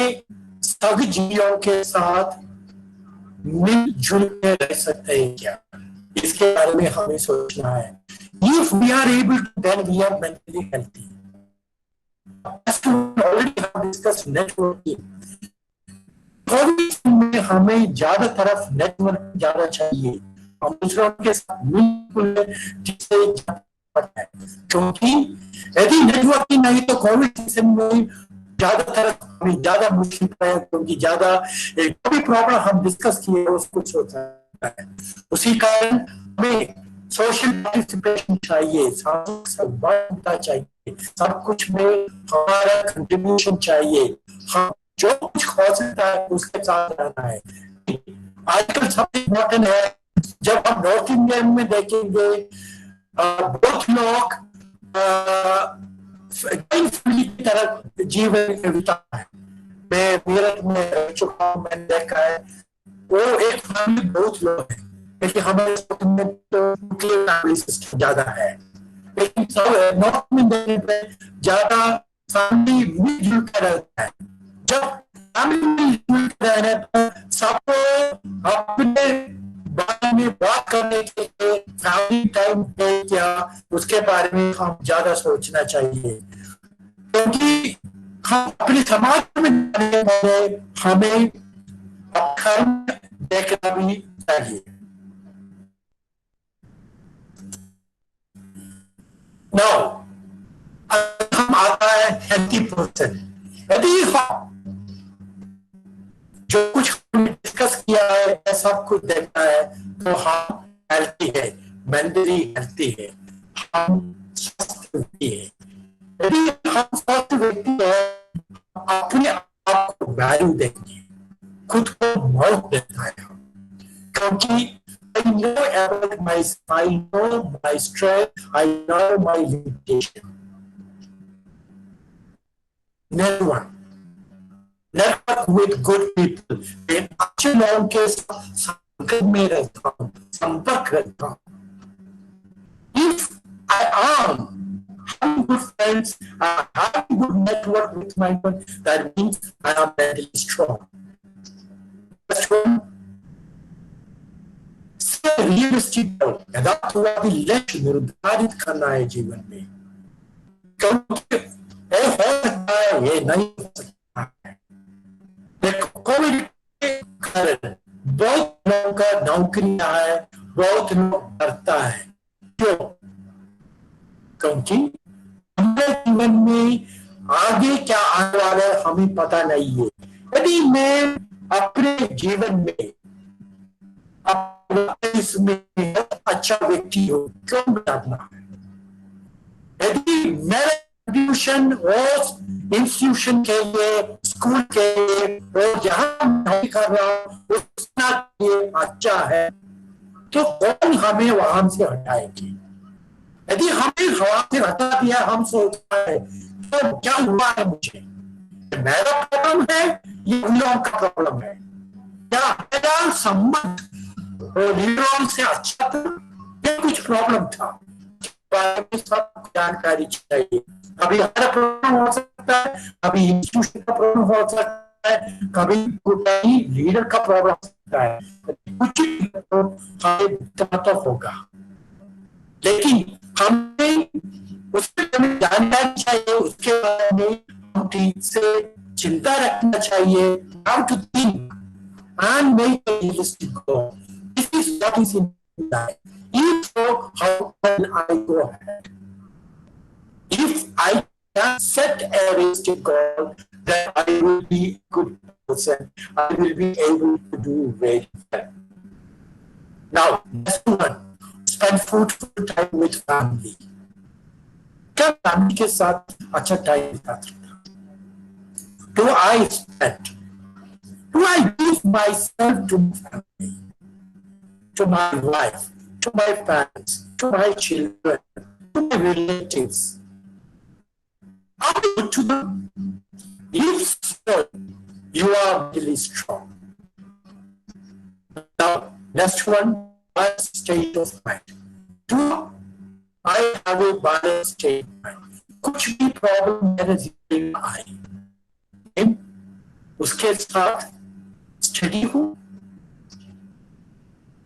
सहजीवियों के साथ मिलजुल के रह सकते हैं क्या, इसके बारे में हमें सोचना है. If we are able to, then we are mentally healthy. As we already have discussed networking. Covid में हमें ज्यादा तरफ नेटवर्क ज्यादा चाहिए, हम दूसरों के साथ मिलकर जिससे है, क्योंकि यदि नेटवर्किंग नहीं तो कोविड में ज्यादा तरफ हमें ज्यादा मुश्किल है, क्योंकि ज्यादा जो भी प्रॉब्लम हम डिस्कस किए उसको सोच सकता है. उसी कारण हमें सोशल पार्टिसिपेशन चाहिए, सामाजिक सहभागिता चाहिए, सब कुछ में हमारा कंट्रीब्यूशन चाहिए. हम जो कुछ हो सकता है उसके साथ रहना है. आजकल सबसे इम्पोर्टेंट है, जब हम नॉर्थ इंडिया में देखेंगे बहुत लोग फैमिली की तरह जीवन बिता है. मैं मेरठ में रह चुका हूँ, मैंने देखा है वो एक फैमिली बहुत लोग हैं, लेकिन हमारे में तो न्यूक्लियर फैमिली सिस्टम ज्यादा है. लेकिन नॉर्थ में देखने पे ज्यादा फैमिली मिलजुल कर रहता है. जब फैमिली मिलजुल कर रहने पर सबको अपने बारे में बात करने के लिए फैमिली टाइम पे क्या उसके बारे में हम ज्यादा सोचना चाहिए, क्योंकि हम अपने समाज में रहने वाले हमें कर्म देखना भी चाहिए. Now, हम आता है हेल्थी पर्सन. यदि हम जो कुछ हमने डिस्कस किया है सब कुछ देखना है तो हम हेल्थी है, मेंटली हेल्थी है, हम स्वस्थ व्यक्ति है. यदि हम स्वस्थ व्यक्ति है, अपने आप को वैल्यू देंगे, खुद को महत्व देता है, क्योंकि I know about I know my strength, I know my limitation. Network with good people. मैं अच्छे लोगों के संपर्क में रहता हूँ, संपर्क रहता हूँ. If I am having good friends, I have good network with my friends, that means I am mentally strong. That's one. Realistic यथार्थवादी लक्ष्य निर्धारित करना है जीवन में, क्योंकि ये हो सकता है, ये नहीं हो सकता है. कोविड के कारण बहुत लोगों का नौकरी है, बहुत लोग डरता है. क्यों? क्योंकि हमारे जीवन में आगे क्या आने वाला है हमें पता नहीं है. यदि मैं अपने जीवन में इसमें अच्छा व्यक्ति हो, क्यों डरना है? यदि मेरा कंट्रीब्यूशन और इंस्टीट्यूशन के लिए, स्कूल के लिए और जहां नहीं कर रहा हूं उसका लिए अच्छा है, तो कौन हमें वहां से हटाएगी? यदि हमें वहां से हटा दिया, हम सोचता है तो क्या हुआ है, मुझे मेरा प्रॉब्लम है या उन लोगों का प्रॉब्लम है? क्या मेरा संबंध लीडरों से अच्छा था या कुछ प्रॉब्लम था? बारे में सब जानकारी चाहिए. कभी हमारा प्रॉब्लम हो सकता है, कभी इंस्टीट्यूशन का प्रॉब्लम हो सकता है, कभी कोई लीडर का प्रॉब्लम हो सकता है, कुछ तो हमें तो होगा. लेकिन हमें उसमें जानकारी चाहिए, उसके बारे में हम ठीक से चिंता रखना चाहिए. How to think and make a realistic goal. This is what is in life. If so, how can I go ahead? If I can set a realistic goal, then I will be a good person. I will be able to do very well. Now, next one, spend fruitful time with family. क्या फैमिली के साथ अच्छा टाइम बिताता? Do I spend? Do I give myself to my family, to my wife, to my parents, to my children, to my relatives? Are you good to them? If so, you are really strong. Now, next one, my state of mind. Do I have a balanced state of mind? कुछ भी प्रॉब्लम मेरे जीवन में आई, उसके साथ स्टडी हूँ,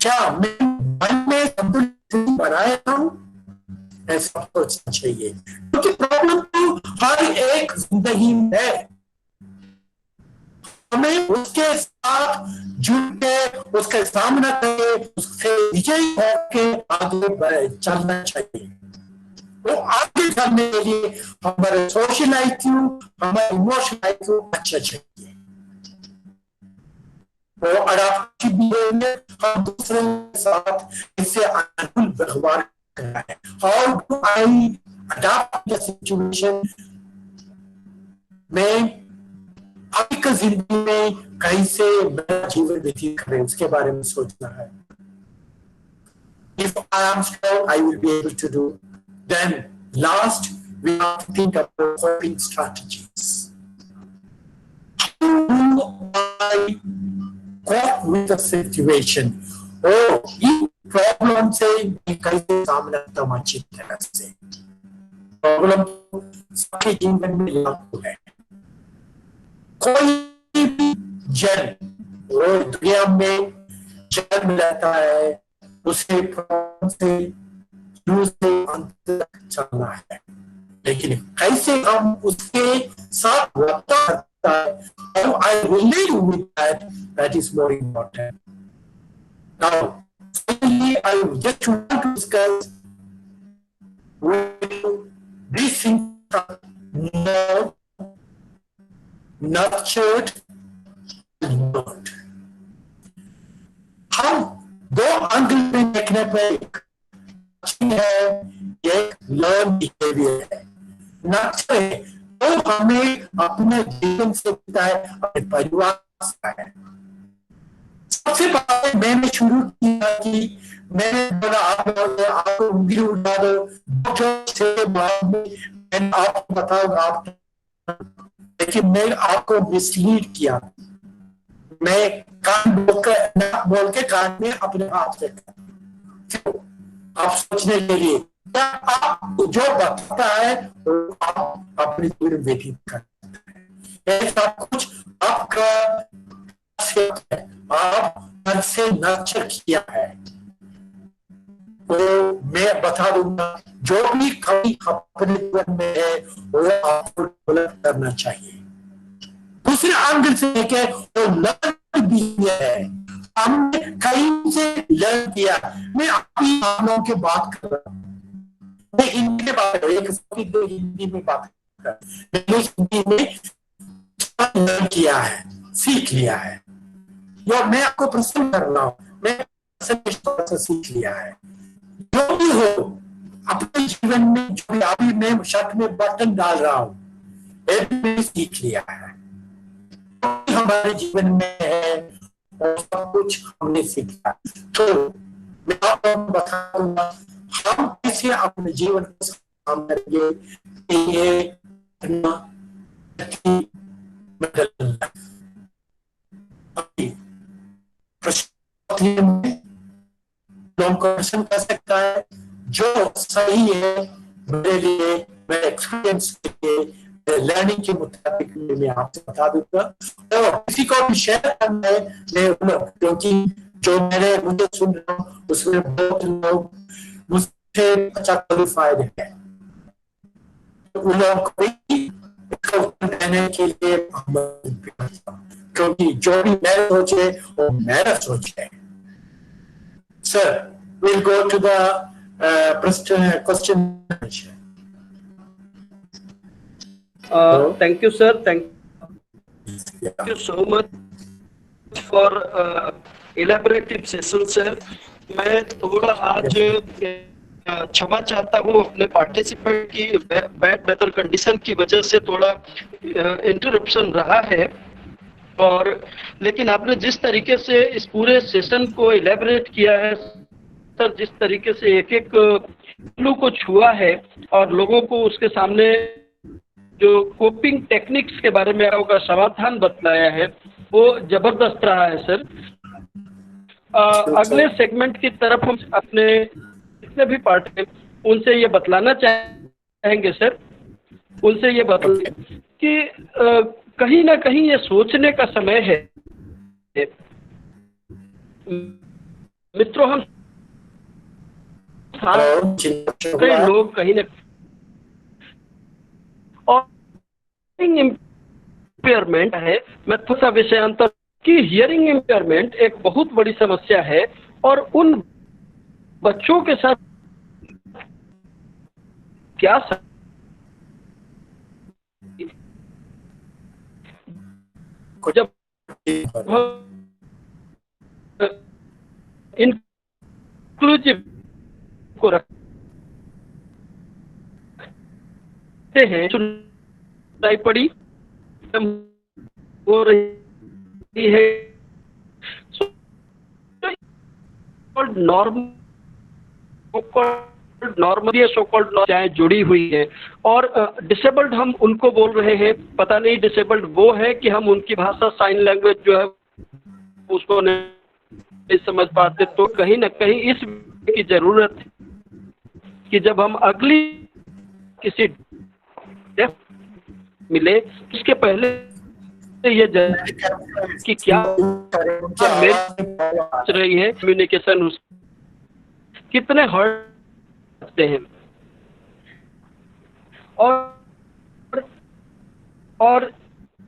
क्या मैं मन में संतुलित बनाए हूं, ऐसा सोचना चाहिए, क्योंकि प्रॉब्लम तो हर एक जिंदगी में है। हमें उसके साथ जुड़ के, उसका सामना करके, उससे विजयी होकर आगे चलना चाहिए। वो आगे चलने के लिए हमारे सोशल IQ, हमारे इमोशनल IQ अच्छा चाहिए। वो अडाप्टिव बिहेवियर, हम दूसरे के साथ इससे अनुकूल व्यवहार करना है। How do I adapt the situation में अभी की जिंदगी में कैसे मेरा जीवन व्यतीत करें, उसके बारे में सोचना है। If I am strong, I will be able to do. Then last, we have to think about coping strategies. How do I cope with the situation? ये प्रॉब्लम से मैं कैसे सामना करता हूं अच्छी तरह से। प्रॉब्लम सबके जीवन में लागू है। कोई भी जन दुनिया में जन्म लेता है, उसे प्रॉब्लम से शुरू से अंत तक चलना है, लेकिन कैसे हम उसके साथ वर्ता करता है, how I relate with that is more important. Now, finally, I just want to discuss when these things are not nurtured and learned. हम दो एंगल में देखने पे है, एक लर्न बिहेवियर है, नर्चर है, तो हमें अपने जीवन से मिलता है, अपने परिवार से है। सबसे पहले मैंने शुरू किया कि मैंने बोला आपको उंगली उठा दो, मैंने आपको बताऊंगा आप, लेकिन मैं आपको मिसलीड किया। मैं कान बोल के कान में अपने हाथ से आप सोचने के लिए क्या आप जो बताता है वो आप अपने जीवन में व्यतीत करते हैं। ये सब कुछ आपका है, आप मन से नर्चर किया है। तो मैं बता दूंगा, जो भी कमी अपने जीवन में है वो आपको डेवलप करना चाहिए। दूसरे एंगल से देखें तो लर्न बिहेवियर है, हमने कहीं से लर्न किया। मैं अभी आप लोगों की बात कर रहा हूँ, मैं हिंदी में बात कर रहा हूँ, हिंदी में बात कर रहा हूँ, मैंने हिंदी में लर्न किया है, सीख लिया है, या मैं आपको प्रश्न कर रहा हूँ, मैं से सीख लिया है। जो भी हो अपने जीवन में, जो भी अभी मैं शर्ट में बटन डाल रहा हूँ, मैंने सीख लिया है, हमारे जीवन में है और सब कुछ हमने सीखा। तो मैं आपको बता दूंगा हम कैसे अपने जीवन को संभालेंगे, ये लोगों को प्रश्न कर सकता है जो सही है मेरे लिए, मेरे एक्सपीरियंस के लिए, लर्निंग के मुताबिक मैं आपसे बता दूंगा। और किसी को भी शेयर करना है मैं, क्योंकि जो मुझे सुन रहा हूँ उसमें बहुत लोग मुझसे अच्छा क्वालिफाइड है, तो उन लोगों को भी देने के लिए क्योंकि जो भी मेरा सोच है वो मेरा सोच है। Sir, we'll go to the question. Thank you, sir. Thank you so much for elaborative session, sir. मैं थोड़ा आज क्षमा चाहता हूँ अपने पार्टिसिपेंट की बैड वेदर कंडीशन की वजह से थोड़ा इंटरप्शन रहा है, और लेकिन आपने जिस तरीके से इस पूरे सेशन को इलेबोरेट किया है सर, जिस तरीके से एक एक पहलू को छुआ है और लोगों को उसके सामने जो कोपिंग टेक्निक्स के बारे में होगा समाधान बतलाया है, वो जबरदस्त रहा है सर। अगले सेगमेंट की तरफ हम अपने जितने भी पार्ट हैं उनसे ये बतलाना चाहेंगे सर, उनसे ये बतला कि कहीं ना कहीं ये सोचने का समय है, मित्रों, हम सारे हेलो, चिंता लोग कहीं न और इम्पेयरमेंट है, मैं थोड़ा सा विषयांतर कि हियरिंग इम्पेयरमेंट एक बहुत बड़ी समस्या है और उन बच्चों के साथ क्या जब इंक्लूसिव को रखते हैं, सुनाई पड़ी हो रही है नॉर्मली सो कॉल्ड चाहे जुड़ी हुई है और डिसेबल्ड हम उनको बोल रहे हैं, पता नहीं डिसेबल्ड वो है कि हम उनकी भाषा साइन लैंग्वेज जो है उसको नहीं समझ पाते। तो कहीं ना कहीं इस की जरूरत है कि जब हम अगली किसी मिले इसके पहले ये कि क्या मेरी रही है कम्युनिकेशन कितने हर्ट हैं और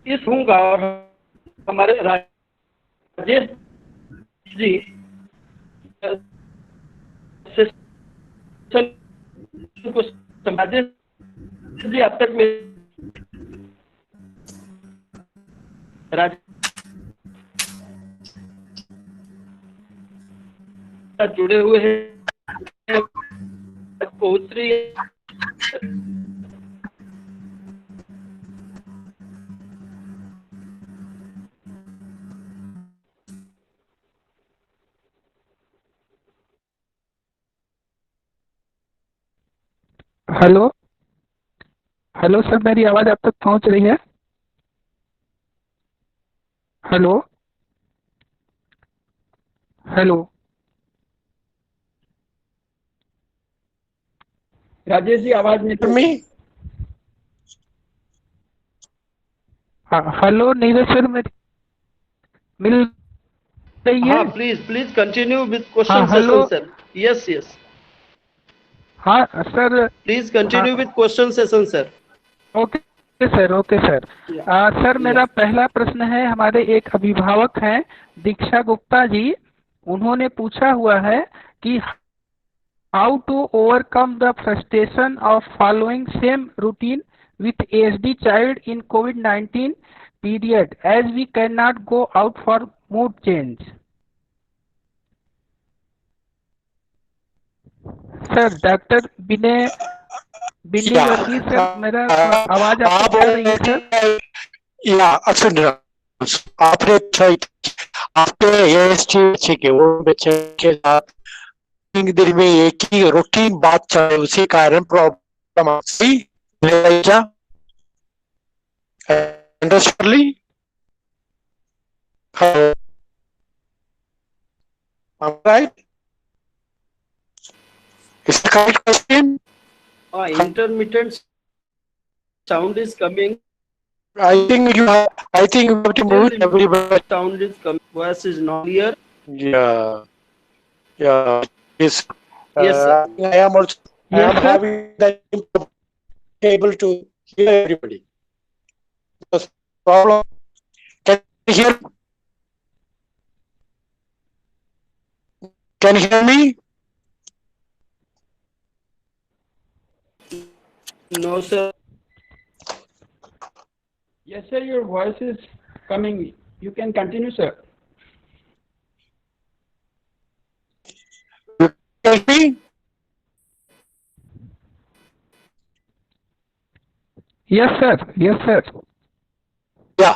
इस होगा और हमारे राजेश जी को राजेश जी अब तक में जुड़े हुए हैं, पहुंच रही है। हेलो हेलो सर, मेरी आवाज आप तक पहुंच रही है? हेलो हेलो राजेश जी आवाज नहीं में हेलो नीरज सर, मेरी मिल रही है? हाँ, प्लीज कंटिन्यू विद क्वेश्चन हाँ, हेलो। Session sir. यस हाँ sir. Please continue with question session sir. Okay sir, okay sir. Sir मेरा पहला प्रश्न है, हमारे एक अभिभावक हैं दीक्षा गुप्ता जी, उन्होंने पूछा हुआ है कि how to overcome the frustration of following same routine with ASD child in COVID-19 period as we cannot go out for mood change. Sir doctor Vinay Varghese sir, मेरा आवाज आपको आ रही है सर? या सुन रहा आपने आपके ASD बच्चे के वो बच्चे के साथ दिन में एक ही रूटीन बात चले, उसी कारण प्रॉब्लम आती क्या? Understandably? Hello. I'm right? Is the correct question? Intermittent sound is coming. I think you have to move everybody. Sound is coming. Voice is not clear. Yeah. Yes. Yes, sir. I am also. I am having that able to hear everybody. The problem. Can you hear? Can you hear me? No, sir. Yes, sir, your voice is coming. You can continue, sir. You can hear me? Yes, sir. Yes, sir. या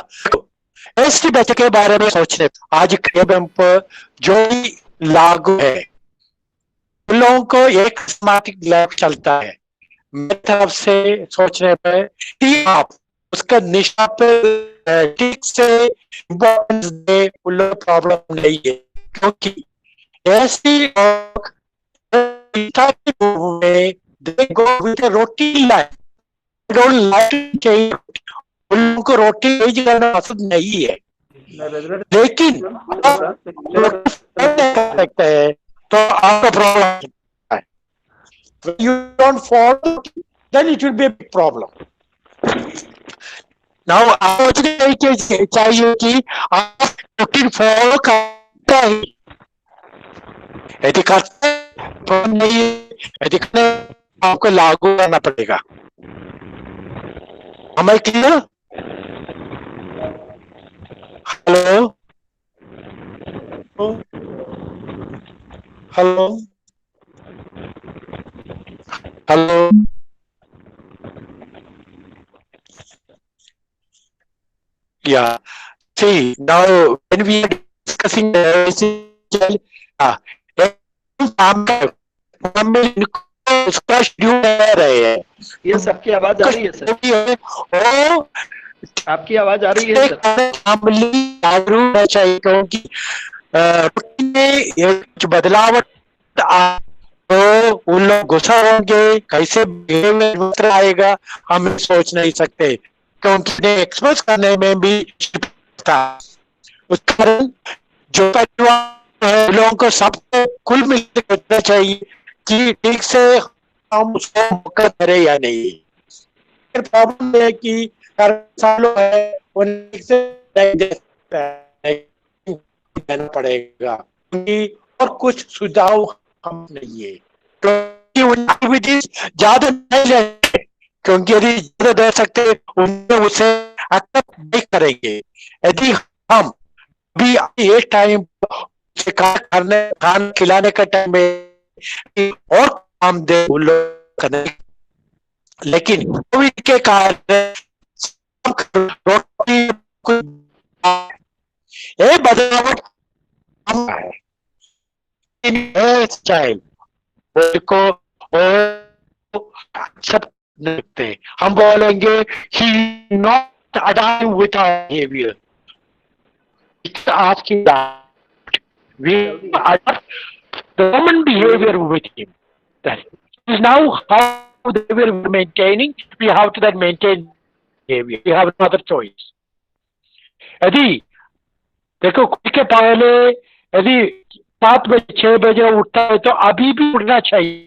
एसटी बच्चे के बारे में सोचने आज केबम पर जो भी लागू है उन लोगों को एक सिस्टमैटिक लैब चलता है। मेरी तरफ से सोचने पर कि आप उसका निशा पे ठीक से इम्पोर्टेंस दे, उन लोग प्रॉब्लम नहीं है क्योंकि एसटी और they go with a routine life. They don't like to change. उन लोगों को रोटी चेंज करना पसंद नहीं है, लेकिन सकते हैं आपका प्रॉब्लम है. When you don't follow, then it will be a big problem. Now आपको नहीं चाहिए कि आप रूटीन फॉलो करते ही, यदि करते तो नहीं, यदि करते आपको लागू करना पड़ेगा. Am I clear? Hello? Hello? Hello? Yeah. See, now when we are discussing उसका शेड्यूल रहे हैं. यस, आपकी आवाज आ रही है सर, वो आपकी आवाज आ रही है सर. जागरूक होना चाहिए, क्योंकि रूटीन में कुछ बदलाव तो उन लोग गुस्सा होंगे, कैसे बिहेवियर आएगा हम सोच नहीं सकते, क्योंकि एक्सप्रेस करने में भी था. उस कारण जो परिवार है लोगों को सबको कुल मिलकर सोचना चाहिए कि ठीक से हम उसको मौका करें या नहीं. प्रॉब्लम है कि सालों है उन्हें से देना पड़ेगा, और कुछ सुझाव हम नहीं है, क्योंकि उन एक्टिविटीज ज्यादा नहीं लेंगे, क्योंकि यदि ज्यादा दे सकते उनमें उसे एक्सेप्ट नहीं करेंगे. यदि हम भी ये टाइम से करने खाना खिलाने का टाइम में और काम दे उन लोग करने, लेकिन कोविड के कारण ये बदलाव है चाइल्ड को सब देखते. हम बोलेंगे he not adapting with our behavior. It's asking that we adapt the common behavior with him. That is now how the behavior we're maintaining. We have to then maintain behavior. We have another choice. यदि देखो के पहले यदि 7 बजे 6 बजे उठता है तो अभी भी उठना चाहिए.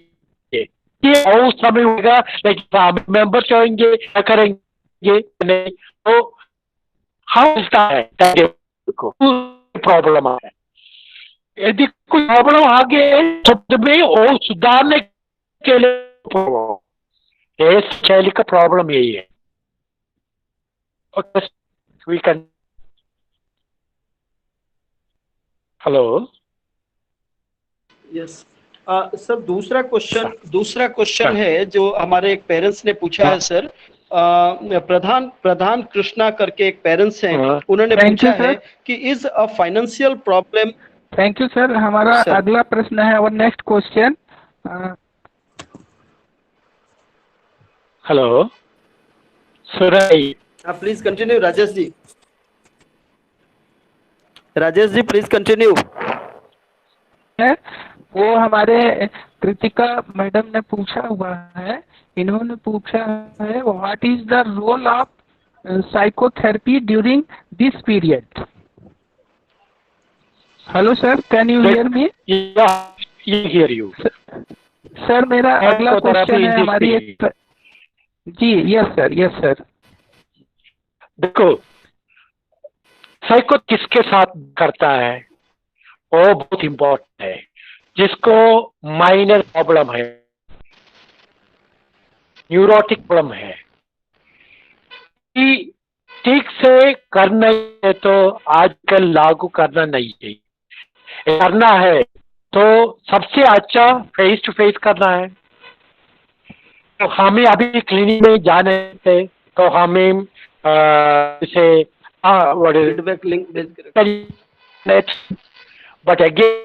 ये और समय होगा, लेकिन फैमिली मेंबर चाहेंगे क्या करेंगे नहीं, तो हम इसका है प्रॉब्लम है. यदि कोई प्रॉब्लम आ गए शब्द में और सुधारने के लिए शैली का प्रॉब्लम यही है. Okay, we can. Hello. Yes sir, दूसरा क्वेश्चन है जो हमारे एक पेरेंट्स ने पूछा है सर. प्रधान कृष्णा करके एक पेरेंट्स हैं, उन्होंने पूछा है कि is a financial problem. Thank you sir. हमारा अगला प्रश्न है, और नेक्स्ट क्वेश्चन. हेलो सुरई. Please continue Rajesh ji. Rajesh ji please continue. वो हमारे कृतिका मैडम ने पूछा हुआ है, इन्होंने पूछा है what is the role of psychotherapy during this period. Hello sir, can you hear me? Hear you sir. मेरा अगला क्वेश्चन है हमारी एक. जी यस सर. देखो साइको किसके साथ करता है वो बहुत इम्पोर्टेंट है. जिसको माइनर प्रॉब्लम है, न्यूरोटिक प्रॉब्लम है, कि ठीक से करना है तो आजकल लागू करना नहीं चाहिए. करना है तो सबसे अच्छा फेस टू फेस करना है. तो हमें अभी क्लिनिक में जाने थे तो हमें जैसे फीडबैक लिंक भेज कर. But again,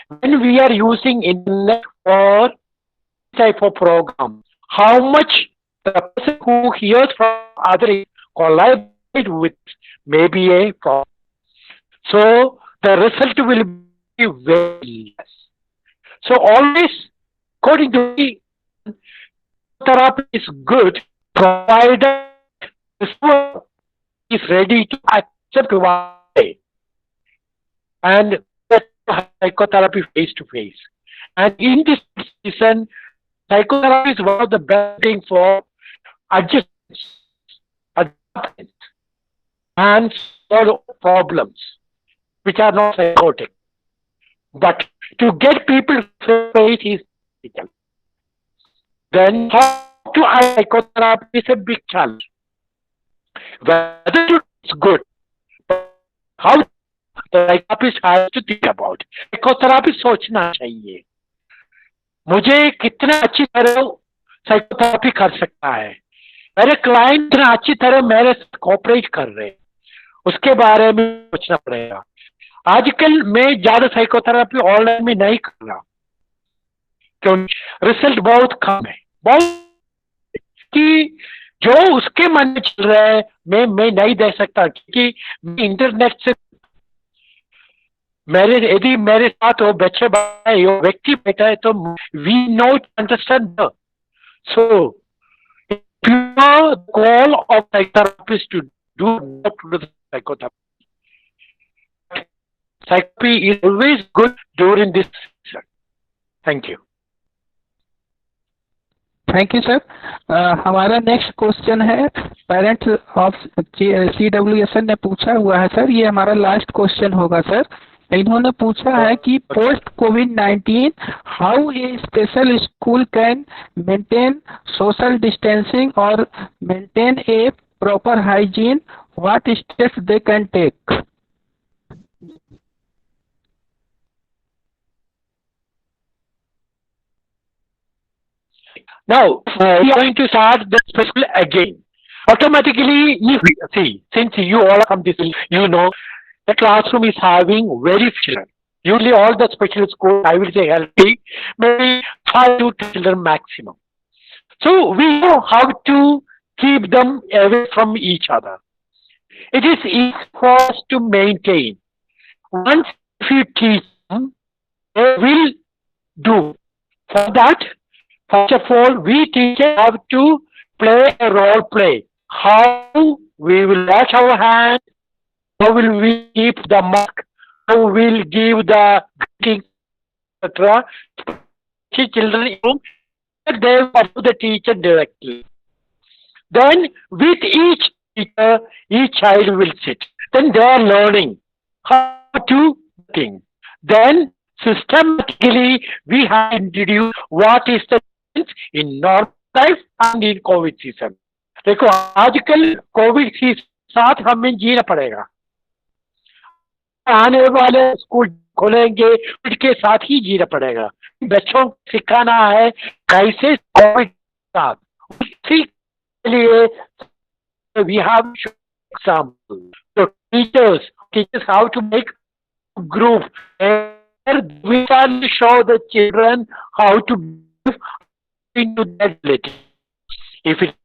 when we are using internet for type of program, how much the person who hears from other collaborate with may be a problem. So the result will be very less. So always, according to me, therapy is good provided the person is ready to accept why and psychotherapy face to face. And in this season, psychotherapy is one of the best things for adjustments, adjustment, and solve problems which are not psychotic. But to get people to face is difficult. Then how to psychotherapy is a big challenge. Whether it's good, but how the therapist has to think about it. Psychotherapy सोचना चाहिए मुझे कितना अच्छी तरह साइकोथेरापी कर सकता है, मेरे क्लाइंट कितना अच्छी तरह मेरे साथ कोऑपरेट कर रहे हैं, उसके बारे में सोचना पड़ेगा। आजकल मैं ज्यादा साइकोथेरापी ऑनलाइन में नहीं कर रहा क्योंकि रिजल्ट बहुत कम है, बहुत कि जो उसके मन में चल रहा है मैं नहीं दे सकता क्योंकि मैं इंटरनेट से यदि मेरे साथ वो बच्चे बैठे वो व्यक्ति बैठा है तो we not understand so call of psychotherapist to do psychotherapy Psychotherapy is always good during this season. Thank you. Thank you sir. हमारा नेक्स्ट क्वेश्चन है पेरेंट्स ऑफ CWSN ने पूछा हुआ है सर, ये हमारा लास्ट क्वेश्चन होगा सर। इन्होंने पूछा है कि पोस्ट कोविड-19 how a special school can maintain social distancing और maintain a proper hygiene, what steps they can take. Now, we are going to start the special again. Automatically, since you all are from this, you know, the classroom is having very few children. Usually all the special schools, I will say healthy, maybe 5 to 10 children maximum. So we know how to keep them away from each other. It is easy for us to maintain. Once you teach them, they will do. For that, first of all, we teachers have to play a role play. How we will wash our hands, how will we keep the mask, how we will give the greeting, etc. Children, they will follow the teacher directly. Then with each teacher, each child will sit. Then they are learning how to think. Then systematically we have introduced what is the difference in normal life and in COVID season. देखो आजकल कोविड के साथ हमें जीना पड़ेगा, आने वाले स्कूल खोलेंगे उसके साथ ही जीना पड़ेगा। बच्चों को सिखाना है कैसे कोविड के साथ, उसी के लिए we have example. So teachers how to make group and we can show the children how to move into that ability. If it's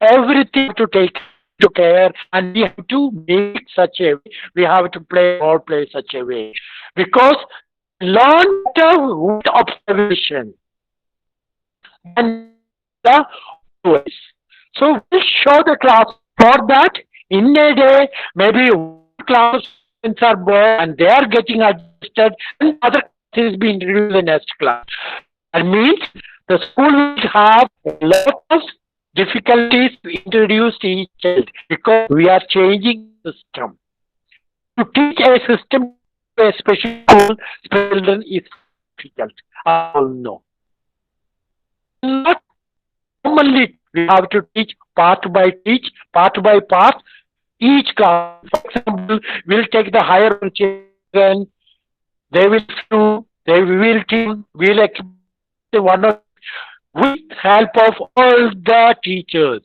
everything to take to care, and we have to make such a way, we have to play or play such a way, because learn the observation and the ways. So we'll show the class for that in a day, maybe class are born and they are getting adjusted and other classes being introduced in the next class. That means the school will have a lot of difficulties to introduce to each child because we are changing the system. To teach a system to a special school, children is difficult. I all know. Not normally we have to teach part by part. Each class, for example, will take the higher children. They will do. They will teach. Will equip one of with help of all the teachers,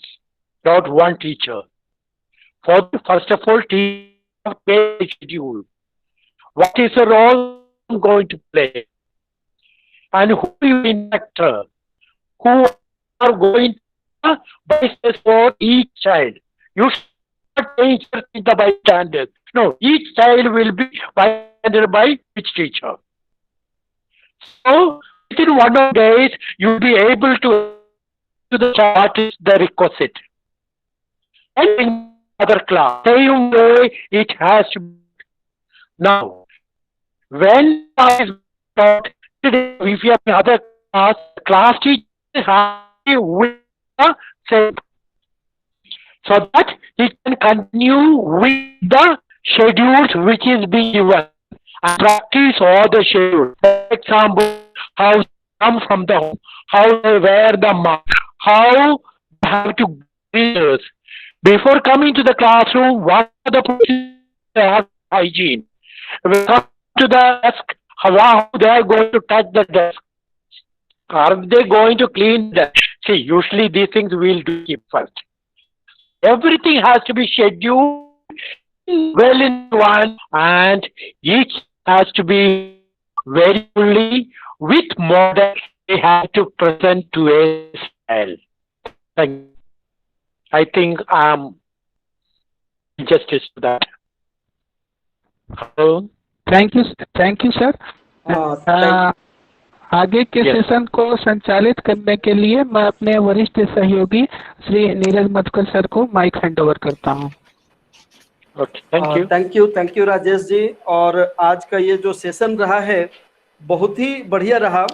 not one teacher. First of all, teach a schedule. What is the role I'm going to play? And who is the instructor? Who are going to basis for each child? You should not change the bystanders. No, each child will be bystanded by each teacher. So, within 1 or 2 days, you'll be able to do the chart is the requisite. And in other class, same way it has to be. Now, when I is taught today, if you have another class teacher with the same, so that he can continue with the schedules which is being given and practice all the schedules. For example, how to come from the home, how they wear the mask, how they have to greet. Before coming to the classroom, what are the procedures they have hygiene? When they come to the desk, how they are going to touch the desk? Are they going to clean the desk? See, usually these things we'll do keep first. Everything has to be scheduled well in one, and each has to be very fully with model they have to present to a style. I think justice to that. Hello? Thank you sir. आगे के Yes. सेशन को संचालित करने के लिए मैं अपने वरिष्ठ सहयोगी श्री नीरज मधुकर सर को माइक हैंड ओवर करता हूँ। Okay, thank you. Thank you Rajesh ji. और आज का ये जो सेशन रहा है बहुत ही बढ़िया रहा।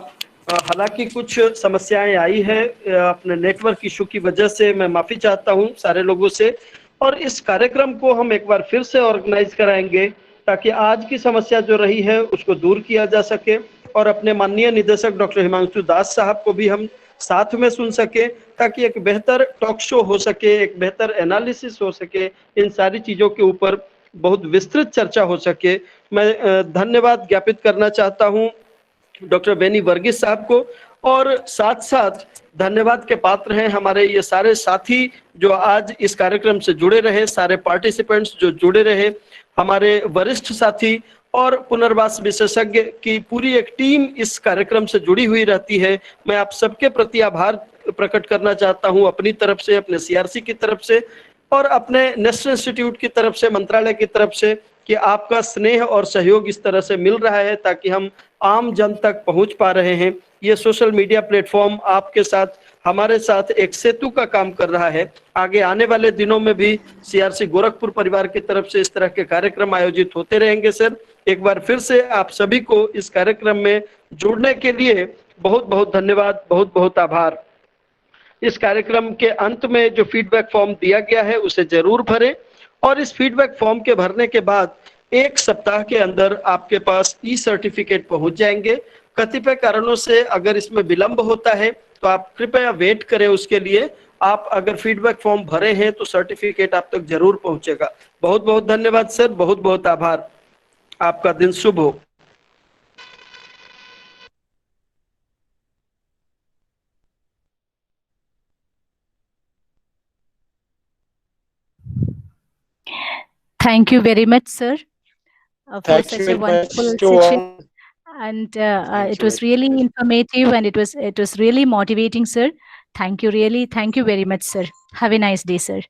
हालांकि कुछ समस्याएं आई है अपने नेटवर्क इशू की वजह से, मैं माफी चाहता हूं सारे लोगों से। और इस कार्यक्रम को हम एक बार फिर से ऑर्गेनाइज कराएंगे ताकि आज की समस्या जो रही है उसको दूर किया जा सके और अपने माननीय निदेशक डॉक्टर हिमांशु दास साहब को भी हम साथ में सुन सके ताकि एक बेहतर टॉक शो हो सके, एक बेहतर एनालिसिस हो सके, इन सारी चीजों के ऊपर बहुत विस्तृत चर्चा हो सके। मैं धन्यवाद ज्ञापित करना चाहता हूं डॉक्टर बेनी वर्गीस साहब को, और साथ साथ धन्यवाद के पात्र हैं हमारे ये सारे साथी जो आज इस कार्यक्रम से जुड़े रहे, सारे पार्टिसिपेंट्स जो जुड़े रहे, हमारे वरिष्ठ साथी और पुनर्वास विशेषज्ञ की पूरी एक टीम इस कार्यक्रम से जुड़ी हुई रहती है। मैं आप सबके प्रति आभार प्रकट करना चाहता हूं अपनी तरफ से, अपने सीआरसी की तरफ से और अपने नेशनल इंस्टीट्यूट की तरफ से, मंत्रालय की तरफ से, कि आपका स्नेह और सहयोग इस तरह से मिल रहा है ताकि हम आम जन तक पहुंच पा रहे हैं। ये सोशल मीडिया प्लेटफॉर्म आपके साथ, हमारे साथ एक सेतु का काम कर रहा है। आगे आने वाले दिनों में भी सीआरसी गोरखपुर परिवार की तरफ से इस तरह के कार्यक्रम आयोजित होते रहेंगे। सर, एक बार फिर से आप सभी को इस कार्यक्रम में जुड़ने के लिए बहुत बहुत धन्यवाद, बहुत बहुत आभार। इस कार्यक्रम के अंत में जो फीडबैक फॉर्म दिया गया है उसे जरूर भरें और इस फीडबैक फॉर्म के भरने के बाद 1 सप्ताह के अंदर आपके पास ई सर्टिफिकेट पहुंच जाएंगे। कतिपय कारणों से अगर इसमें विलंब होता है तो आप कृपया वेट करें उसके लिए। आप अगर फीडबैक फॉर्म भरे हैं तो सर्टिफिकेट आप तक जरूर पहुंचेगा। बहुत बहुत धन्यवाद सर, बहुत बहुत आभार। आपका दिन शुभ हो। Thank you very much, sir, for Thank such you a very wonderful much to session. all. And Thank it you was very really informative and it was really motivating, sir. Thank you, really. Thank you very much, sir. Have a nice day, sir.